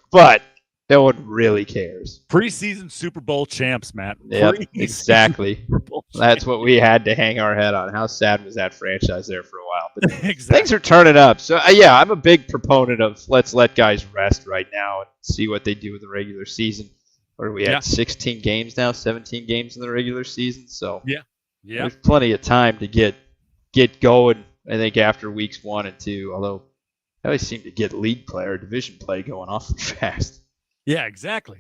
B: but no one really cares.
A: Preseason Super Bowl champs, Matt.
B: Yep, exactly. That's what we had to hang our head on. How sad was that franchise there for a while? But things are turning up. So, I'm a big proponent of let's let guys rest right now and see what they do with the regular season. Or we had 16 games now, 17 games in the regular season. So there's plenty of time to get going, I think, after weeks 1 and 2, although I always seem to get league play or division play going off fast.
A: Yeah, exactly.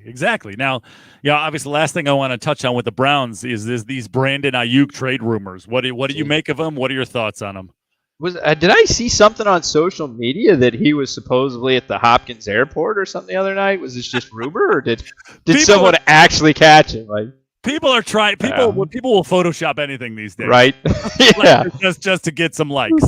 A: Now, obviously, the last thing I want to touch on with the Browns is these Brandon Ayuk trade rumors. What do you make of them? What are your thoughts on them?
B: Did I see something on social media that he was supposedly at the Hopkins airport or something the other night? Was this just rumor, or did someone actually catch him? Like,
A: people are trying. People will Photoshop anything these days,
B: right?
A: just to get some likes.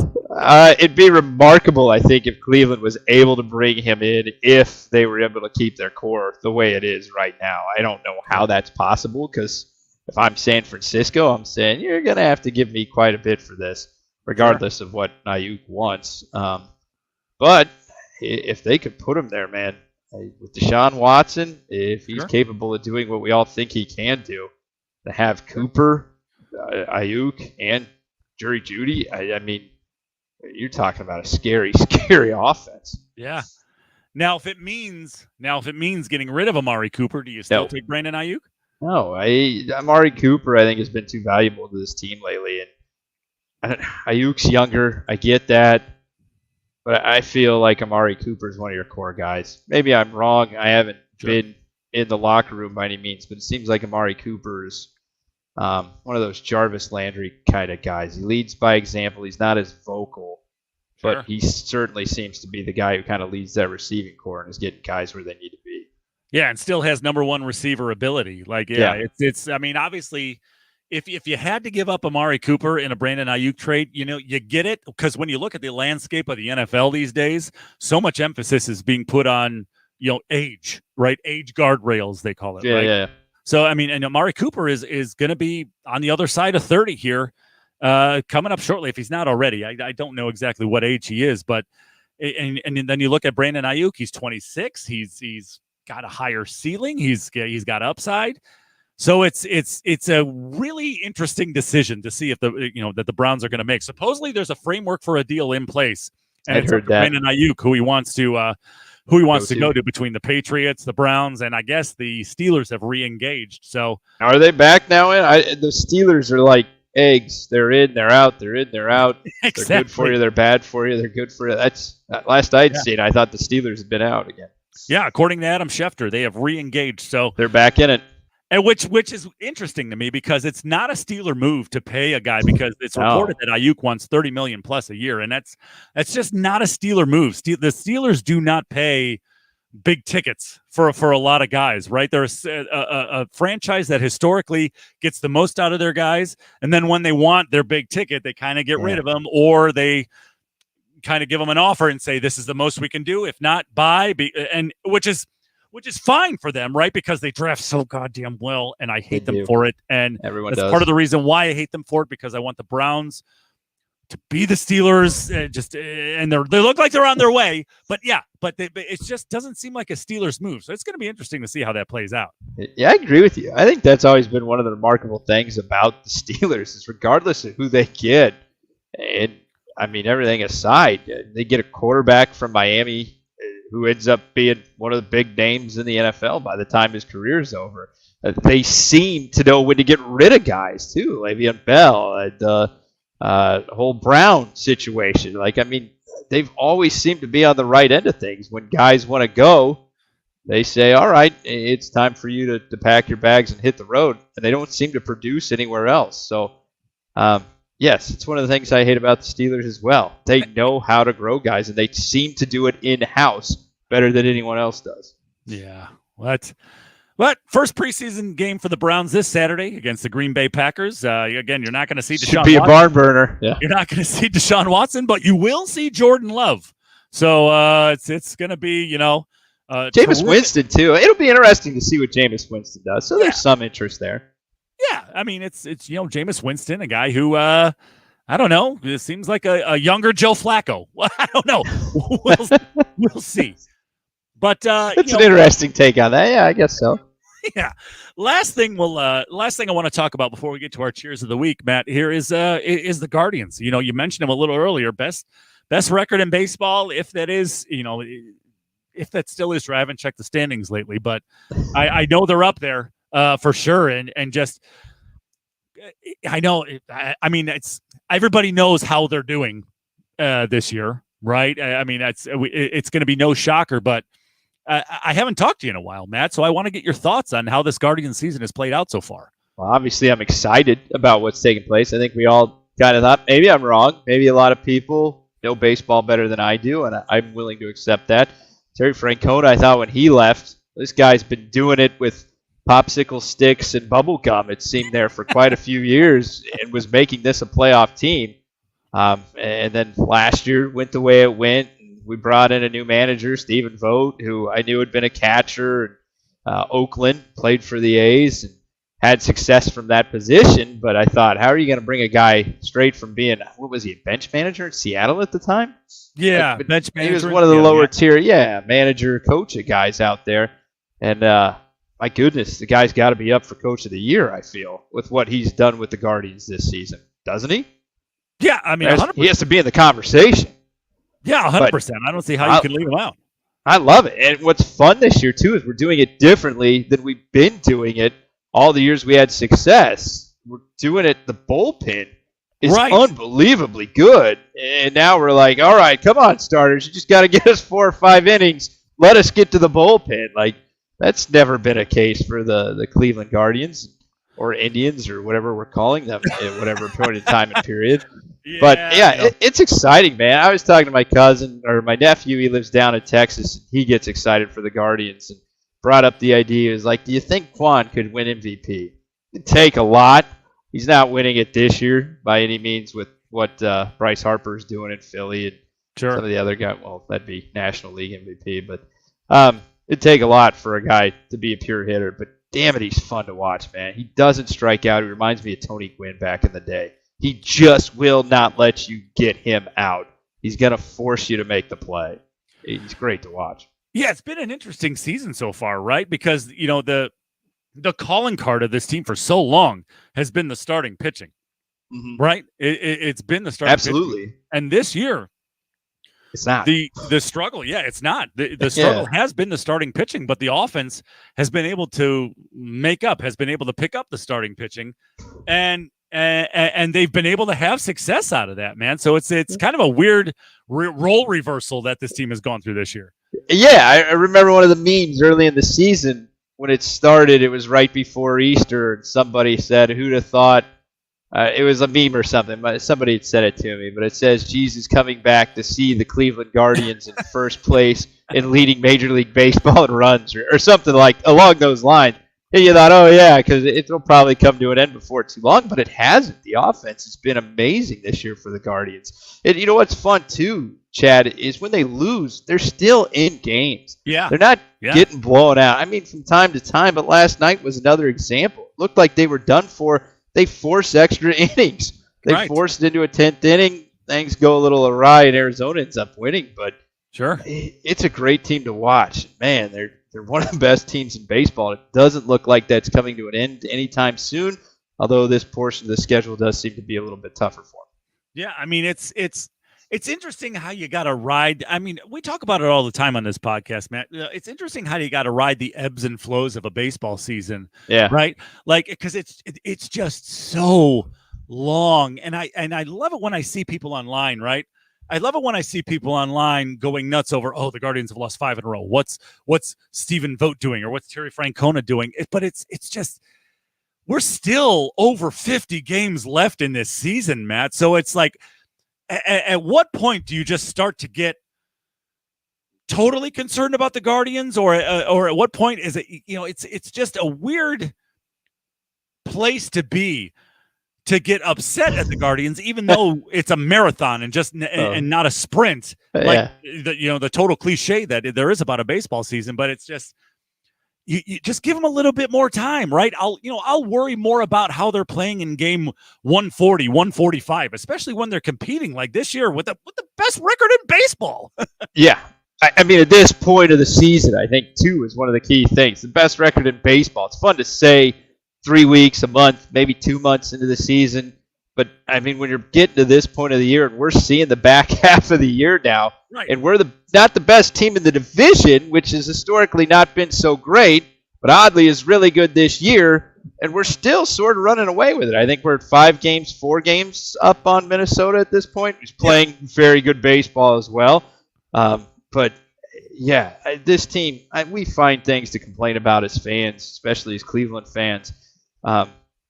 B: It'd be remarkable, I think, if Cleveland was able to bring him in, if they were able to keep their core the way it is right now. I don't know how that's possible, because if I'm San Francisco, I'm saying you're going to have to give me quite a bit for this, regardless of what Ayuk wants. But if they could put him there, man, with Deshaun Watson, if he's capable of doing what we all think he can do, to have Cooper, Ayuk, and Jerry Jeudy, I mean, you're talking about a scary, scary offense.
A: Yeah. Now, if it means getting rid of Amari Cooper, do you still take Brandon Ayuk?
B: No, Amari Cooper, I think, has been too valuable to this team lately, and Ayuk's younger. I get that, but I feel like Amari Cooper is one of your core guys. Maybe I'm wrong. I haven't been in the locker room by any means, but it seems like Amari Cooper is one of those Jarvis Landry kind of guys. He leads by example. He's not as vocal, but he certainly seems to be the guy who kind of leads that receiving core and is getting guys where they need to be.
A: Yeah, and still has number one receiver ability. Like, it's. I mean, obviously, if you had to give up Amari Cooper in a Brandon Ayuk trade, you get it, because when you look at the landscape of the NFL these days, so much emphasis is being put on age, right? Age guardrails, they call it.
B: Yeah,
A: right?
B: yeah.
A: So I mean, and Amari Cooper is going to be on the other side of 30 here, coming up shortly if he's not already. I don't know exactly what age he is, but and then you look at Brandon Ayuk, he's 26. He's got a higher ceiling. He's got upside. So it's a really interesting decision to see if that the Browns are going to make. Supposedly there's a framework for a deal in place, and it's Brandon Ayuk who he wants to go to between the Patriots, the Browns, and I guess the Steelers have re-engaged. So
B: are they back now? The Steelers are like eggs. They're in, they're out. They're in, they're out.
A: Exactly.
B: They're good for you. They're bad for you. They're good for you. That's last I'd seen. I thought the Steelers had been out again.
A: Yeah, according to Adam Schefter, they have re-engaged. So
B: they're back in it.
A: And which is interesting to me, because it's not a Steeler move to pay a guy, because it's reported that Ayuk wants $30 million plus a year, and that's just not a Steeler move. The Steelers do not pay big tickets for a lot of guys, right? They're a franchise that historically gets the most out of their guys, and then when they want their big ticket, they kind of get rid of them, or they kind of give them an offer and say, this is the most we can do. If not, buy. And which is fine for them, right? Because they draft so goddamn well, and I hate them for it. And
B: everyone
A: that's
B: does.
A: Part of the reason why I hate them for it, because I want the Browns to be the Steelers. And they look like they're on their way. But it just doesn't seem like a Steelers move. So it's going to be interesting to see how that plays out.
B: Yeah, I agree with you. I think that's always been one of the remarkable things about the Steelers is regardless of who they get, and I mean, everything aside, they get a quarterback from Miami who ends up being one of the big names in the NFL by the time his career is over. They seem to know when to get rid of guys, too. Le'Veon Bell, the whole Brown situation. They've always seemed to be on the right end of things. When guys want to go, they say, all right, it's time for you to pack your bags and hit the road. And they don't seem to produce anywhere else. So, yes, it's one of the things I hate about the Steelers as well. They know how to grow guys, and they seem to do it in-house better than anyone else does.
A: Yeah. But first preseason game for the Browns this Saturday against the Green Bay Packers. Again, you're not going to see Deshaun Watson.
B: Should be a barn burner. Yeah.
A: You're not going to see Deshaun Watson, but you will see Jordan Love. So it's going to be,
B: Jameis Winston, too. It'll be interesting to see what Jameis Winston does. So there's some interest there.
A: Yeah, I mean, it's Jameis Winston, a guy who, I don't know, it seems like a younger Joe Flacco. I don't know. We'll see. But
B: it's an interesting take on that. Yeah, I guess so.
A: Yeah. Last thing I want to talk about before we get to our cheers of the week, Matt, here is the Guardians. You mentioned them a little earlier. Best record in baseball, if that is, if that still is true. I haven't checked the standings lately, but I know they're up there. For sure, and just I know. I mean, it's everybody knows how they're doing this year, right? I mean, it's going to be no shocker. But I haven't talked to you in a while, Matt. So I want to get your thoughts on how this Guardian season has played out so far.
B: Well, obviously, I'm excited about what's taking place. I think we all kind of thought maybe I'm wrong. Maybe a lot of people know baseball better than I do, and I'm willing to accept that. Terry Francona, I thought when he left, this guy's been doing it with popsicle sticks and bubble gum, it seemed, there for quite a few years, and was making this a playoff team. And then last year went the way it went. We brought in a new manager, Stephen Vogt, who I knew had been a catcher in Oakland, played for the A's. And had success from that position. But I thought, how are you going to bring a guy straight from being, what was he, a bench manager in Seattle at the time?
A: Yeah, bench manager.
B: He was one of the lower tier, manager, coach of guys out there. And my goodness, the guy's got to be up for coach of the year, I feel, with what he's done with the Guardians this season. Doesn't he?
A: Yeah, I mean,
B: he has to be in the conversation.
A: Yeah, 100%. I don't see how you can leave him out.
B: I love it. And what's fun this year, too, is we're doing it differently than we've been doing it all the years we had success. We're doing it, the bullpen is unbelievably good. And now we're like, all right, come on, starters. You just got to get us 4 or 5 innings. Let us get to the bullpen. Like, that's never been a case for the Cleveland Guardians or Indians or whatever we're calling them at whatever point in time and period. But, it's exciting, man. I was talking to my cousin or my nephew. He lives down in Texas. He gets excited for the Guardians and brought up the idea. He was like, do you think Quan could win MVP? It'd take a lot. He's not winning it this year by any means with what Bryce Harper's doing in Philly and some of the other guys. Well, that'd be National League MVP. But it'd take a lot for a guy to be a pure hitter. But, damn it, he's fun to watch, man. He doesn't strike out. He reminds me of Tony Gwynn back in the day. He just will not let you get him out. He's going to force you to make the play. He's great to watch.
A: Yeah, it's been an interesting season so far, right? Because, the calling card of this team for so long has been the starting pitching, right? It's been the starting pitching. And this year,
B: it's not.
A: The struggle, it's not. The struggle has been the starting pitching, but the offense has been able to has been able to pick up the starting pitching, and they've been able to have success out of that, man. So it's kind of a weird role reversal that this team has gone through this year.
B: Yeah, I remember one of the memes early in the season when it started. It was right before Easter, and somebody said, "Who'd have thought?" It was a meme or something. Somebody had said it to me, but it says Jesus coming back to see the Cleveland Guardians in first place in leading Major League Baseball in runs, or something like along those lines. And you thought, oh yeah, because it'll probably come to an end before too long, but it hasn't. The offense has been amazing this year for the Guardians. And you know what's fun too, Chad, is when they lose, they're still in games.
A: Yeah,
B: they're not getting blown out. I mean, from time to time, but last night was another example. It looked like they were done for. They forced extra innings. They forced it into a 10th inning. Things go a little awry, and Arizona ends up winning. But it's a great team to watch. Man, they're one of the best teams in baseball. It doesn't look like that's coming to an end anytime soon, although this portion of the schedule does seem to be a little bit tougher for them.
A: Yeah, I mean, it's interesting how you got to ride. I mean, we talk about it all the time on this podcast, Matt. It's interesting how you got to ride the ebbs and flows of a baseball season.
B: Yeah.
A: Right. Like, because it's just so long. And I love it when I see people online, right? I love it when I see people online going nuts over, the Guardians have lost 5 in a row. What's Stephen Vogt doing, or what's Terry Francona doing? But it's just, we're still over 50 games left in this season, Matt. So it's like, at what point do you just start to get totally concerned about the Guardians, or at what point is it? It's just a weird place to be, to get upset at the Guardians, even though it's a marathon and just and not a sprint. Like the total cliche that there is about a baseball season, but it's just. You just give them a little bit more time, right? I'll worry more about how they're playing in game 140, 145, especially when they're competing like this year with the best record in baseball.
B: Yeah. I mean, at this point of the season, I think, too, is one of the key things. The best record in baseball. It's fun to say 3 weeks, a month, maybe 2 months into the season. But, I mean, when you're getting to this point of the year and we're seeing the back half of the year now, and we're not the best team in the division, which has historically not been so great, but oddly is really good this year, and we're still sort of running away with it. I think we're at 4 games up on Minnesota at this point, who's playing very good baseball as well. But, yeah, this team, we find things to complain about as fans, especially as Cleveland fans.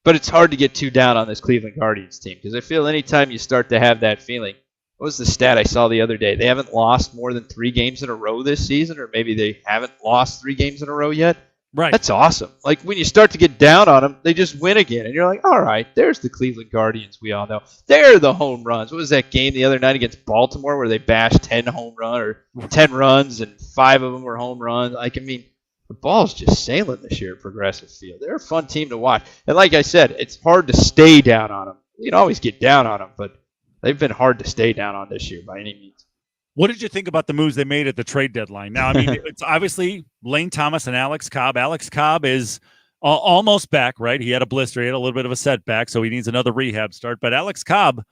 B: But it's hard to get too down on this Cleveland Guardians team, because I feel anytime you start to have that feeling, what was the stat I saw the other day? They haven't lost more than 3 games in a row this season, or maybe they haven't lost 3 games in a row yet.
A: Right.
B: That's awesome. Like, when you start to get down on them, they just win again. And you're like, all right, there's the Cleveland Guardians we all know. They're the home runs. What was that game the other night against Baltimore where they bashed 10 runs, and 5 of them were home runs? Like, I mean, the ball's just sailing this year at Progressive Field. They're a fun team to watch. And like I said, it's hard to stay down on them. You can always get down on them, but they've been hard to stay down on this year by any means.
A: What did you think about the moves they made at the trade deadline? Now, I mean, it's obviously Lane Thomas and Alex Cobb. Alex Cobb is almost back, right? He had a blister. He had a little bit of a setback, so he needs another rehab start. But Alex Cobb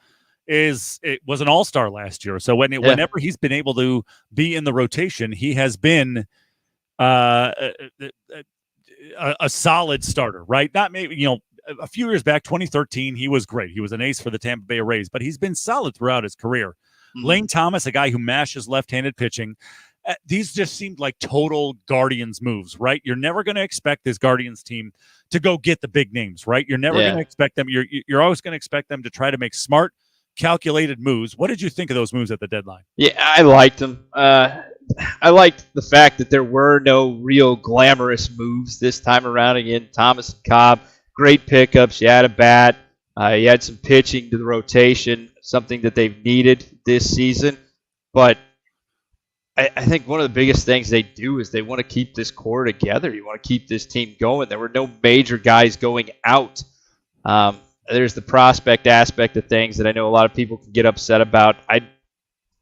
A: was an all-star last year. So whenever he's been able to be in the rotation, he has been a solid starter, right? Not maybe, a few years back, 2013, he was great. He was an ace for the Tampa Bay Rays, but he's been solid throughout his career. Mm-hmm. Lane Thomas, a guy who mashes left-handed pitching. These just seemed like total Guardians moves, right? You're never going to expect this Guardians team to go get the big names, right? You're never going to expect them. You're always going to expect them to try to make smart, calculated moves. What did you think of those moves at the deadline?
B: Yeah, I liked them. I liked the fact that there were no real glamorous moves this time around. Again, Thomas and Cobb, great pickups. You had a bat. You had some pitching to the rotation, something that they've needed this season. But I think one of the biggest things they do is they want to keep this core together. You want to keep this team going. There were no major guys going out. There's the prospect aspect of things that I know a lot of people can get upset about.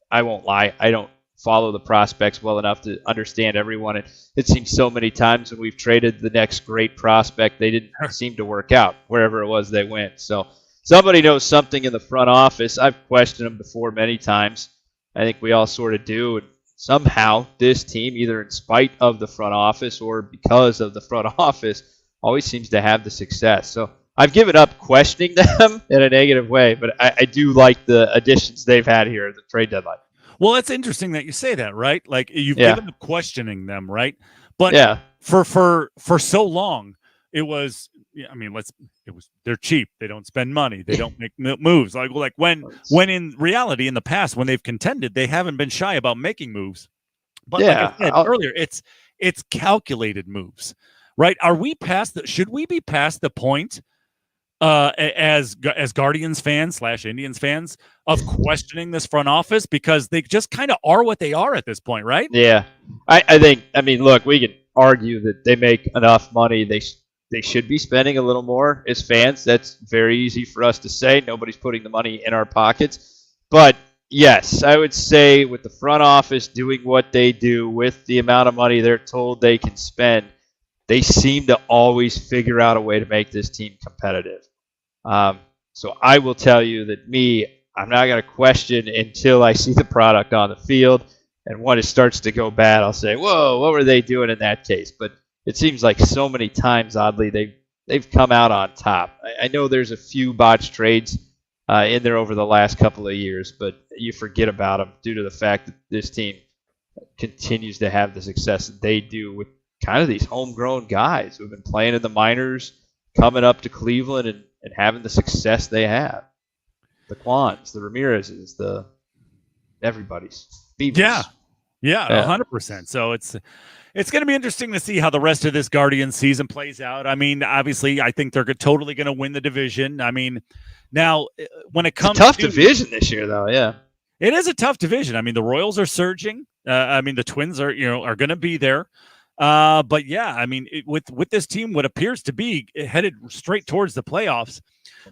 B: I won't lie. I don't follow the prospects well enough to understand everyone. It seems so many times when we've traded the next great prospect, they didn't seem to work out wherever it was they went. So somebody knows something in the front office. I've questioned them before many times. I think we all sort of do. And somehow this team, either in spite of the front office or because of the front office, always seems to have the success. So I've given up questioning them in a negative way, but I do like the additions they've had here at the trade deadline.
A: Well, it's interesting that you say that, right? Like you've given up questioning them, right? But for so long, it was. I mean, they're cheap. They don't spend money. They don't make moves. Like when in reality, in the past, when they've contended, they haven't been shy about making moves. But like I said earlier, it's calculated moves, right? Should we be past the point? As Guardians fans / Indians fans of questioning this front office because they just kind of are what they are at this point, right?
B: Yeah, I mean, look, we can argue that they make enough money. They should be spending a little more as fans. That's very easy for us to say. Nobody's putting the money in our pockets. But yes, I would say with the front office doing what they do with the amount of money they're told they can spend, they seem to always figure out a way to make this team competitive. So I will tell you that I'm not going to question until I see the product on the field. And when it starts to go bad, I'll say, whoa, what were they doing in that case? But it seems like so many times, oddly, they've come out on top. I know there's a few botched trades in there over the last couple of years, but you forget about them due to the fact that this team continues to have the success that they do with kind of these homegrown guys who've been playing in the minors, coming up to Cleveland and having the success they have. The Quans, the Ramirez's, everybody's. Beavers.
A: Yeah, 100%. So it's going to be interesting to see how the rest of this Guardians season plays out. I mean, obviously, I think they're totally going to win the division. I mean, now when it comes
B: to tough division this year, though,
A: it is a tough division. I mean, the Royals are surging. I mean, the Twins are going to be there. But yeah, I mean, with this team, what appears to be headed straight towards the playoffs.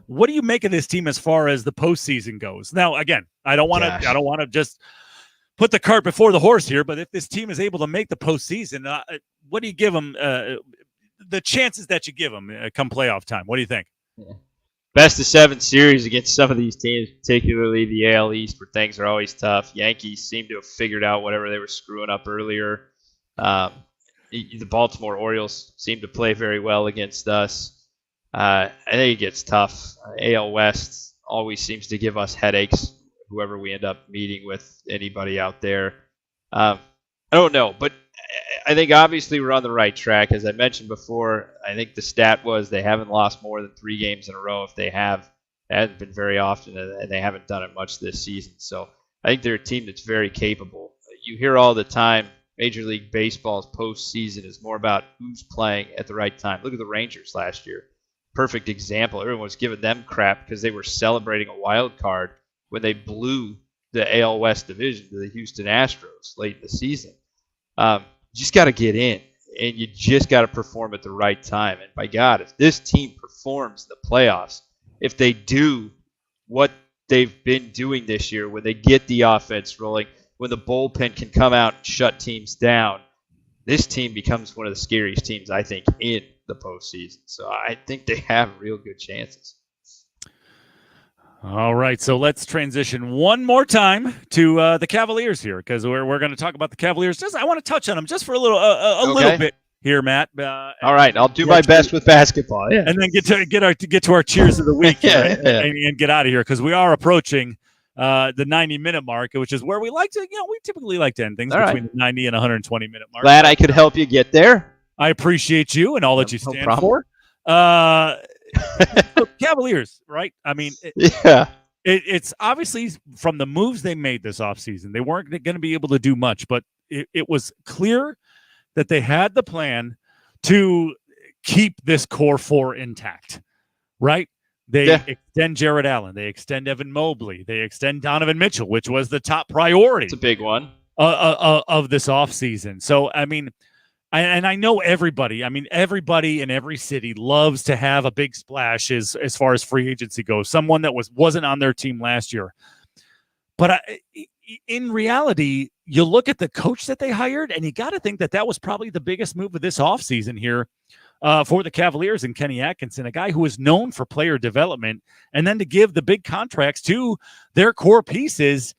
A: What do you make of this team as far as the postseason goes? Now, again, I don't want to just put the cart before the horse here, but if this team is able to make the postseason, what do you give them? The chances that you give them come playoff time. What do you think?
B: Yeah. Best of 7 series against some of these teams, particularly the AL East, where things are always tough. Yankees seem to have figured out whatever they were screwing up earlier. The Baltimore Orioles seem to play very well against us. I think it gets tough. AL West always seems to give us headaches, whoever we end up meeting with, anybody out there. I don't know, but I think obviously we're on the right track. As I mentioned before, I think the stat was they haven't lost more than 3 games in a row. If they have, it hasn't been very often, and they haven't done it much this season. So I think they're a team that's very capable. You hear all the time, Major League Baseball's postseason is more about who's playing at the right time. Look at the Rangers last year. Perfect example. Everyone was giving them crap because they were celebrating a wild card when they blew the AL West division to the Houston Astros late in the season. You just got to get in. and you just got to perform at the right time. And by God, if this team performs in the playoffs, if they do what they've been doing this year, when they get the offense rolling, when the bullpen can come out and shut teams down, this team becomes one of the scariest teams, I think, in the postseason. So I think they have real good chances.
A: All right, so let's transition one more time to the Cavaliers here, because we're going to talk about the Cavaliers. I want to touch on them just for a little bit here, Matt.
B: All right, I'll do my best with basketball, yeah,
A: and then get to our cheers of the week and get out of here, because we are approaching the 90-minute mark, which is where we like to, we typically like to end things between the 90 and 120-minute mark.
B: Glad I could help you get there.
A: I appreciate you and all that you stand for. Cavaliers, right? I mean, it's obviously from the moves they made this offseason, they weren't going to be able to do much, but it was clear that they had the plan to keep this core four intact, right? They extend Jared Allen, they extend Evan Mobley, they extend Donovan Mitchell, which was the top priority.
B: It's a big one
A: of this offseason. So, I mean, and I know everybody in every city loves to have a big splash as far as free agency goes, someone that wasn't on their team last year. But in reality, you look at the coach that they hired, and you got to think that was probably the biggest move of this offseason here for the Cavaliers and Kenny Atkinson, a guy who is known for player development, and then to give the big contracts to their core pieces.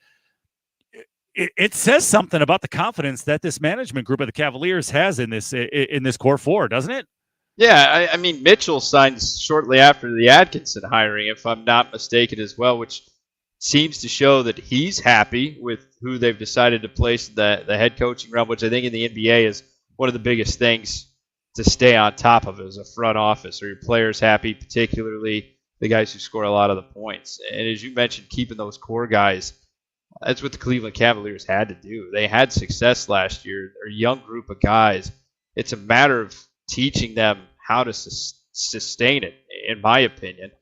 A: It says something about the confidence that this management group of the Cavaliers has in this core four, doesn't it?
B: Yeah, I mean, Mitchell signed shortly after the Atkinson hiring, if I'm not mistaken, as well, which seems to show that he's happy with who they've decided to place the head coaching realm, which I think in the NBA is one of the biggest things to stay on top of as a front office. Are your players happy, particularly the guys who score a lot of the points? And as you mentioned, keeping those core guys, that's what the Cleveland Cavaliers had to do. They had success last year. They're a young group of guys. It's a matter of teaching them how to sustain it, in my opinion.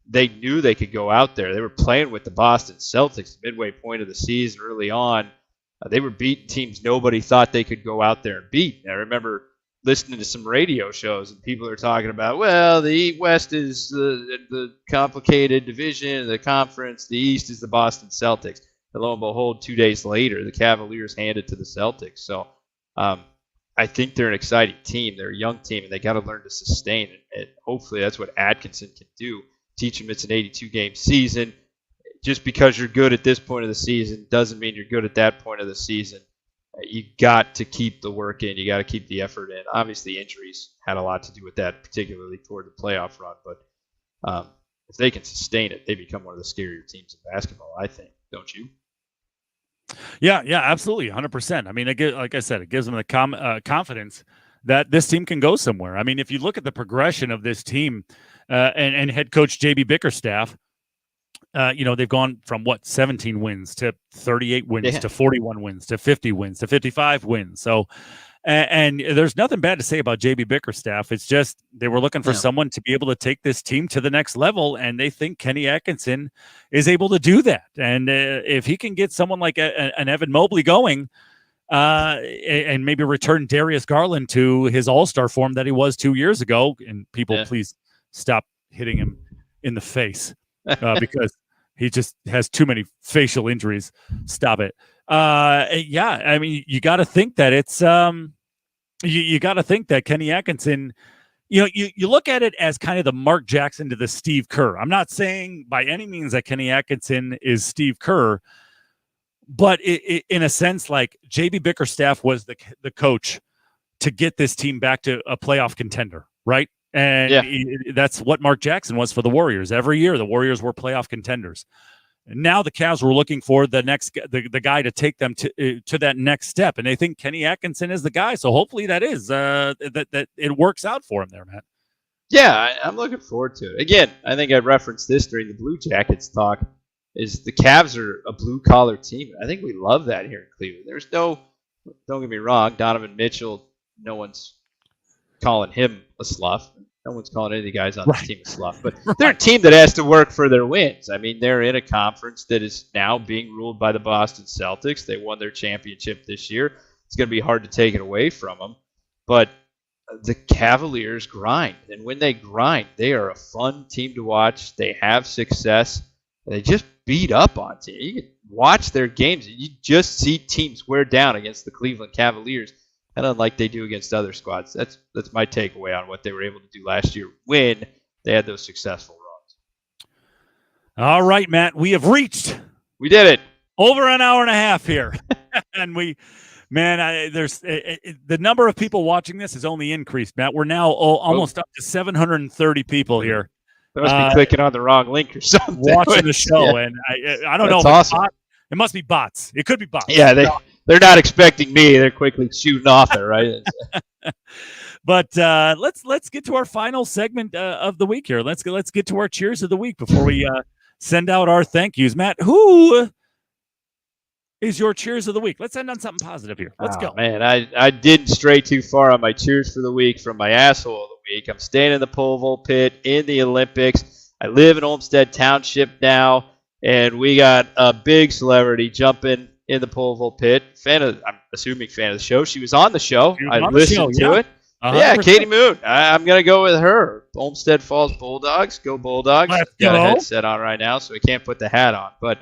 B: They knew they could go out there. They were playing with the Boston Celtics midway point of the season early on. They were beating teams nobody thought they could go out there and beat. And I remember listening to some radio shows, and people are talking about, well, the West is the complicated division of the conference. The East is the Boston Celtics. And lo and behold, 2 days later, the Cavaliers handed to the Celtics. So I think they're an exciting team. They're a young team, and they got to learn to sustain it. And hopefully that's what Atkinson can do. Teach them it's an 82-game season. Just because you're good at this point of the season doesn't mean you're good at that point of the season. You got to keep the work in. You got to keep the effort in. Obviously, injuries had a lot to do with that, particularly toward the playoff run. But if they can sustain it, they become one of the scarier teams in basketball, I think. Don't you?
A: Yeah, absolutely, 100%. I mean, like I said, it gives them the confidence that this team can go somewhere. I mean, if you look at the progression of this team and head coach JB Bickerstaff, they've gone from 17 wins to 38 wins to 41 wins to 50 wins to 55 wins. So, and there's nothing bad to say about JB Bickerstaff. It's just they were looking for someone to be able to take this team to the next level, and they think Kenny Atkinson is able to do that. And if he can get someone like an Evan Mobley going, and maybe return Darius Garland to his all-star form that he was 2 years ago, and people please stop hitting him in the face because he just has too many facial injuries. Stop it. I mean, you got to think that it's you got to think that Kenny Atkinson, you look at it as kind of the Mark Jackson to the Steve Kerr. I'm not saying by any means that Kenny Atkinson is Steve Kerr, but in a sense, like JB Bickerstaff was the coach to get this team back to a playoff contender, right? And that's what Mark Jackson was for the Warriors. Every year, the Warriors were playoff contenders. And now the Cavs were looking for the guy to take them to that next step, and they think Kenny Atkinson is the guy. So hopefully that is that it works out for him there, Matt.
B: Yeah, I'm looking forward to it. Again, I think I referenced this during the Blue Jackets talk. Is the Cavs are a blue collar team. I think we love that here in Cleveland. There's don't get me wrong, Donovan Mitchell. No one's calling him a slough. No one's calling any of the guys on this team a slough, but they're a team that has to work for their wins. I mean, they're in a conference that is now being ruled by the Boston Celtics. They won their championship this year. It's going to be hard to take it away from them, but the Cavaliers grind. And when they grind, they are a fun team to watch. They have success. They just beat up on teams. You can watch their games, and you just see teams wear down against the Cleveland Cavaliers, and unlike they do against other squads. That's my takeaway on what they were able to do last year when they had those successful runs.
A: All right, Matt, we have reached.
B: We did it.
A: Over an hour and a half here. And there's the number of people watching this has only increased, Matt. We're now almost up to 730 people here.
B: They must be clicking on the wrong link or something.
A: Watching the show, yeah. And I don't know.
B: That's awesome.
A: It must be bots. It could be bots.
B: Yeah, they're not expecting me. They're quickly shooting off there, right?
A: But let's get to our final segment of the week here. Let's get to our cheers of the week before we send out our thank yous. Matt, who is your cheers of the week? Let's end on something positive here. Let's go.
B: Man, I didn't stray too far on my cheers for the week from my asshole of the week. I'm staying in the pole vault pit in the Olympics. I live in Olmsted Township now, and we got a big celebrity jumping in the pole vault pit. I'm assuming fan of the show. She was on the show. I listened to it. 100%. Yeah, Katie Moon. I'm going to go with her. Olmsted Falls Bulldogs. Go Bulldogs. Got a headset on right now, so I can't put the hat on. But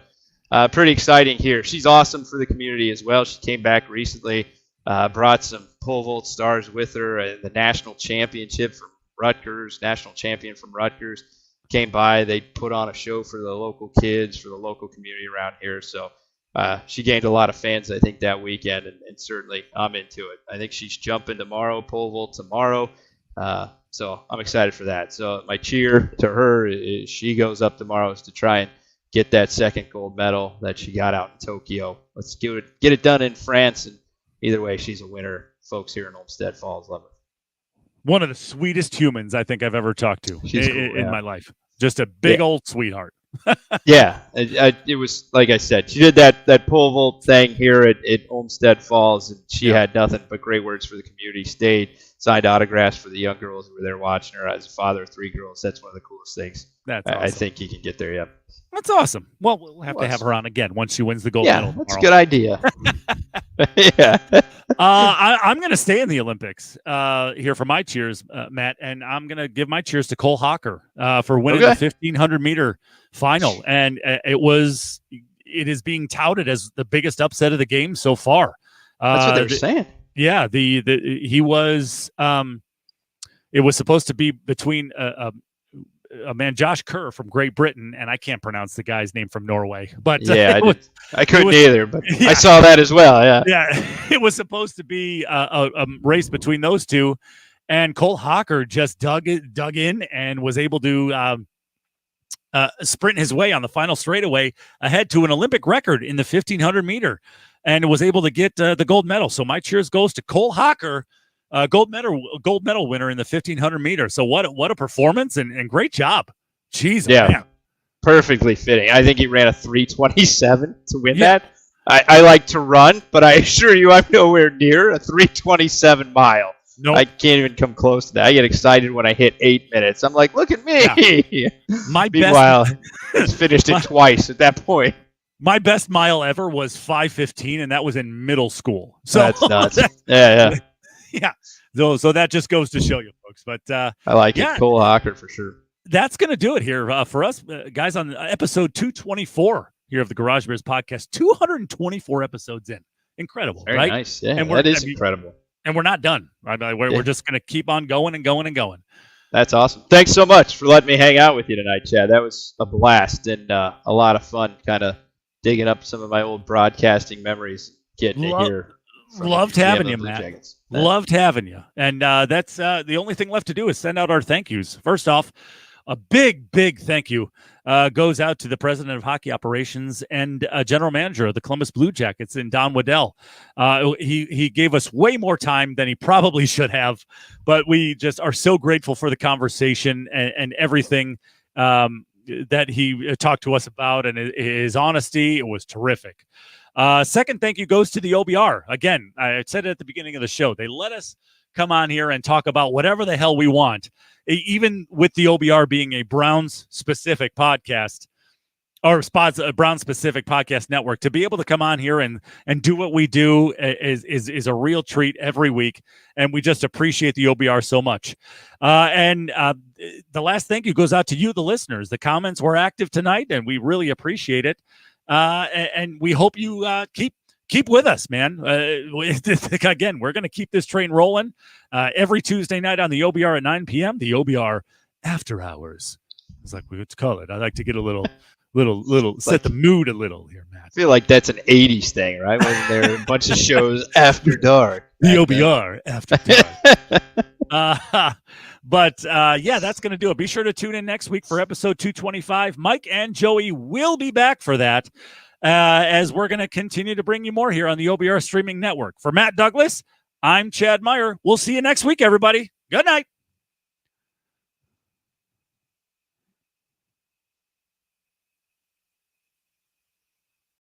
B: pretty exciting here. She's awesome for the community as well. She came back recently, brought some pole vault stars with her. The national championship from Rutgers, national champion from Rutgers, came by. They put on a show for the local kids, for the local community around here. So she gained a lot of fans, I think, that weekend, and certainly I'm into it. I think she's jumping tomorrow, pole vault tomorrow. So I'm excited for that. So my cheer to her is she goes up tomorrow is to try and get that second gold medal that she got out in Tokyo. Let's get it done in France. And either way, she's a winner. Folks here in Olmsted Falls love her.
A: One of the sweetest humans I think I've ever talked to in my life. Just a big old sweetheart.
B: Yeah, it was like I said. She did that pole vault thing here at Olmsted Falls, and she had nothing but great words for the community. Stayed, signed autographs for the young girls who were there watching her. As a father of 3 girls, that's one of the coolest things.
A: That's awesome.
B: I think you can get there. Yeah.
A: That's awesome. Well, we'll have to have her on again once she wins the gold medal.
B: Yeah, that's a good idea. Yeah.
A: I'm going to stay in the Olympics here for my cheers, Matt, and I'm going to give my cheers to Cole Hocker for winning the 1,500-meter final. And it is being touted as the biggest upset of the game so far.
B: That's what they're saying.
A: Yeah, he was. It was supposed to be between a man, Josh Kerr from Great Britain, and I can't pronounce the guy's name from Norway. But
B: yeah, I couldn't either. But yeah. I saw that as well. Yeah,
A: yeah, it was supposed to be a race between those two, and Cole Hocker just dug in and was able to sprint his way on the final straightaway ahead to an Olympic record in the 1,500 meter, and was able to get the gold medal. So my cheers goes to Cole Hocker. Gold medal winner in the 1,500 meter. So what a performance and great job. Jeez, man.
B: Perfectly fitting. I think he ran a 3:27 to win that. I like to run, but I assure you I'm nowhere near a 3:27 mile.
A: Nope.
B: I can't even come close to that. I get excited when I hit 8 minutes. I'm like, look at me. Yeah. Meanwhile, he's finished it twice at that point.
A: My best mile ever was 5:15, and that was in middle school. So
B: that's nuts. Yeah.
A: Yeah, so that just goes to show you, folks. But
B: I like it, Cole Hocker for sure.
A: That's going to do it here for us, guys, on episode 224 here of the Garage Bears podcast. 224 episodes in, incredible,
B: Very
A: right?
B: Nice, yeah, and that is incredible.
A: And we're not done. Right? We're just going to keep on going and going and going.
B: That's awesome. Thanks so much for letting me hang out with you tonight, Chad. That was a blast and a lot of fun, kind of digging up some of my old broadcasting memories, getting to hear.
A: Loved having you, Matt. Loved having you. And that's the only thing left to do is send out our thank yous. First off, a big thank you goes out to the president of hockey operations and general manager of the Columbus Blue Jackets, in Don Waddell. He gave us way more time than he probably should have, but we just are so grateful for the conversation and everything that he talked to us about, and his honesty. It was terrific. Second thank you goes to the OBR. Again, I said it at the beginning of the show. They let us come on here and talk about whatever the hell we want. Even with the OBR being a Browns-specific podcast, or Brown Specific Podcast Network, to be able to come on here and do what we do is a real treat every week, and we just appreciate the OBR so much. And the last thank you goes out to you, the listeners. The comments were active tonight, and we really appreciate it. And we hope you keep with us, man. Again, we're going to keep this train rolling every Tuesday night on the OBR at 9 p.m. The OBR After Hours. It's like we would call it. I like to get a little set the mood a little here, Matt.
B: I feel like that's an 80s thing, right? When there are a bunch of shows after dark.
A: The OBR After Dark. But yeah, that's going to do it. Be sure to tune in next week for episode 225. Mike and Joey will be back for that as we're going to continue to bring you more here on the OBR Streaming Network. For Matt Douglas, I'm Chad Meyer. We'll see you next week, everybody. Good night.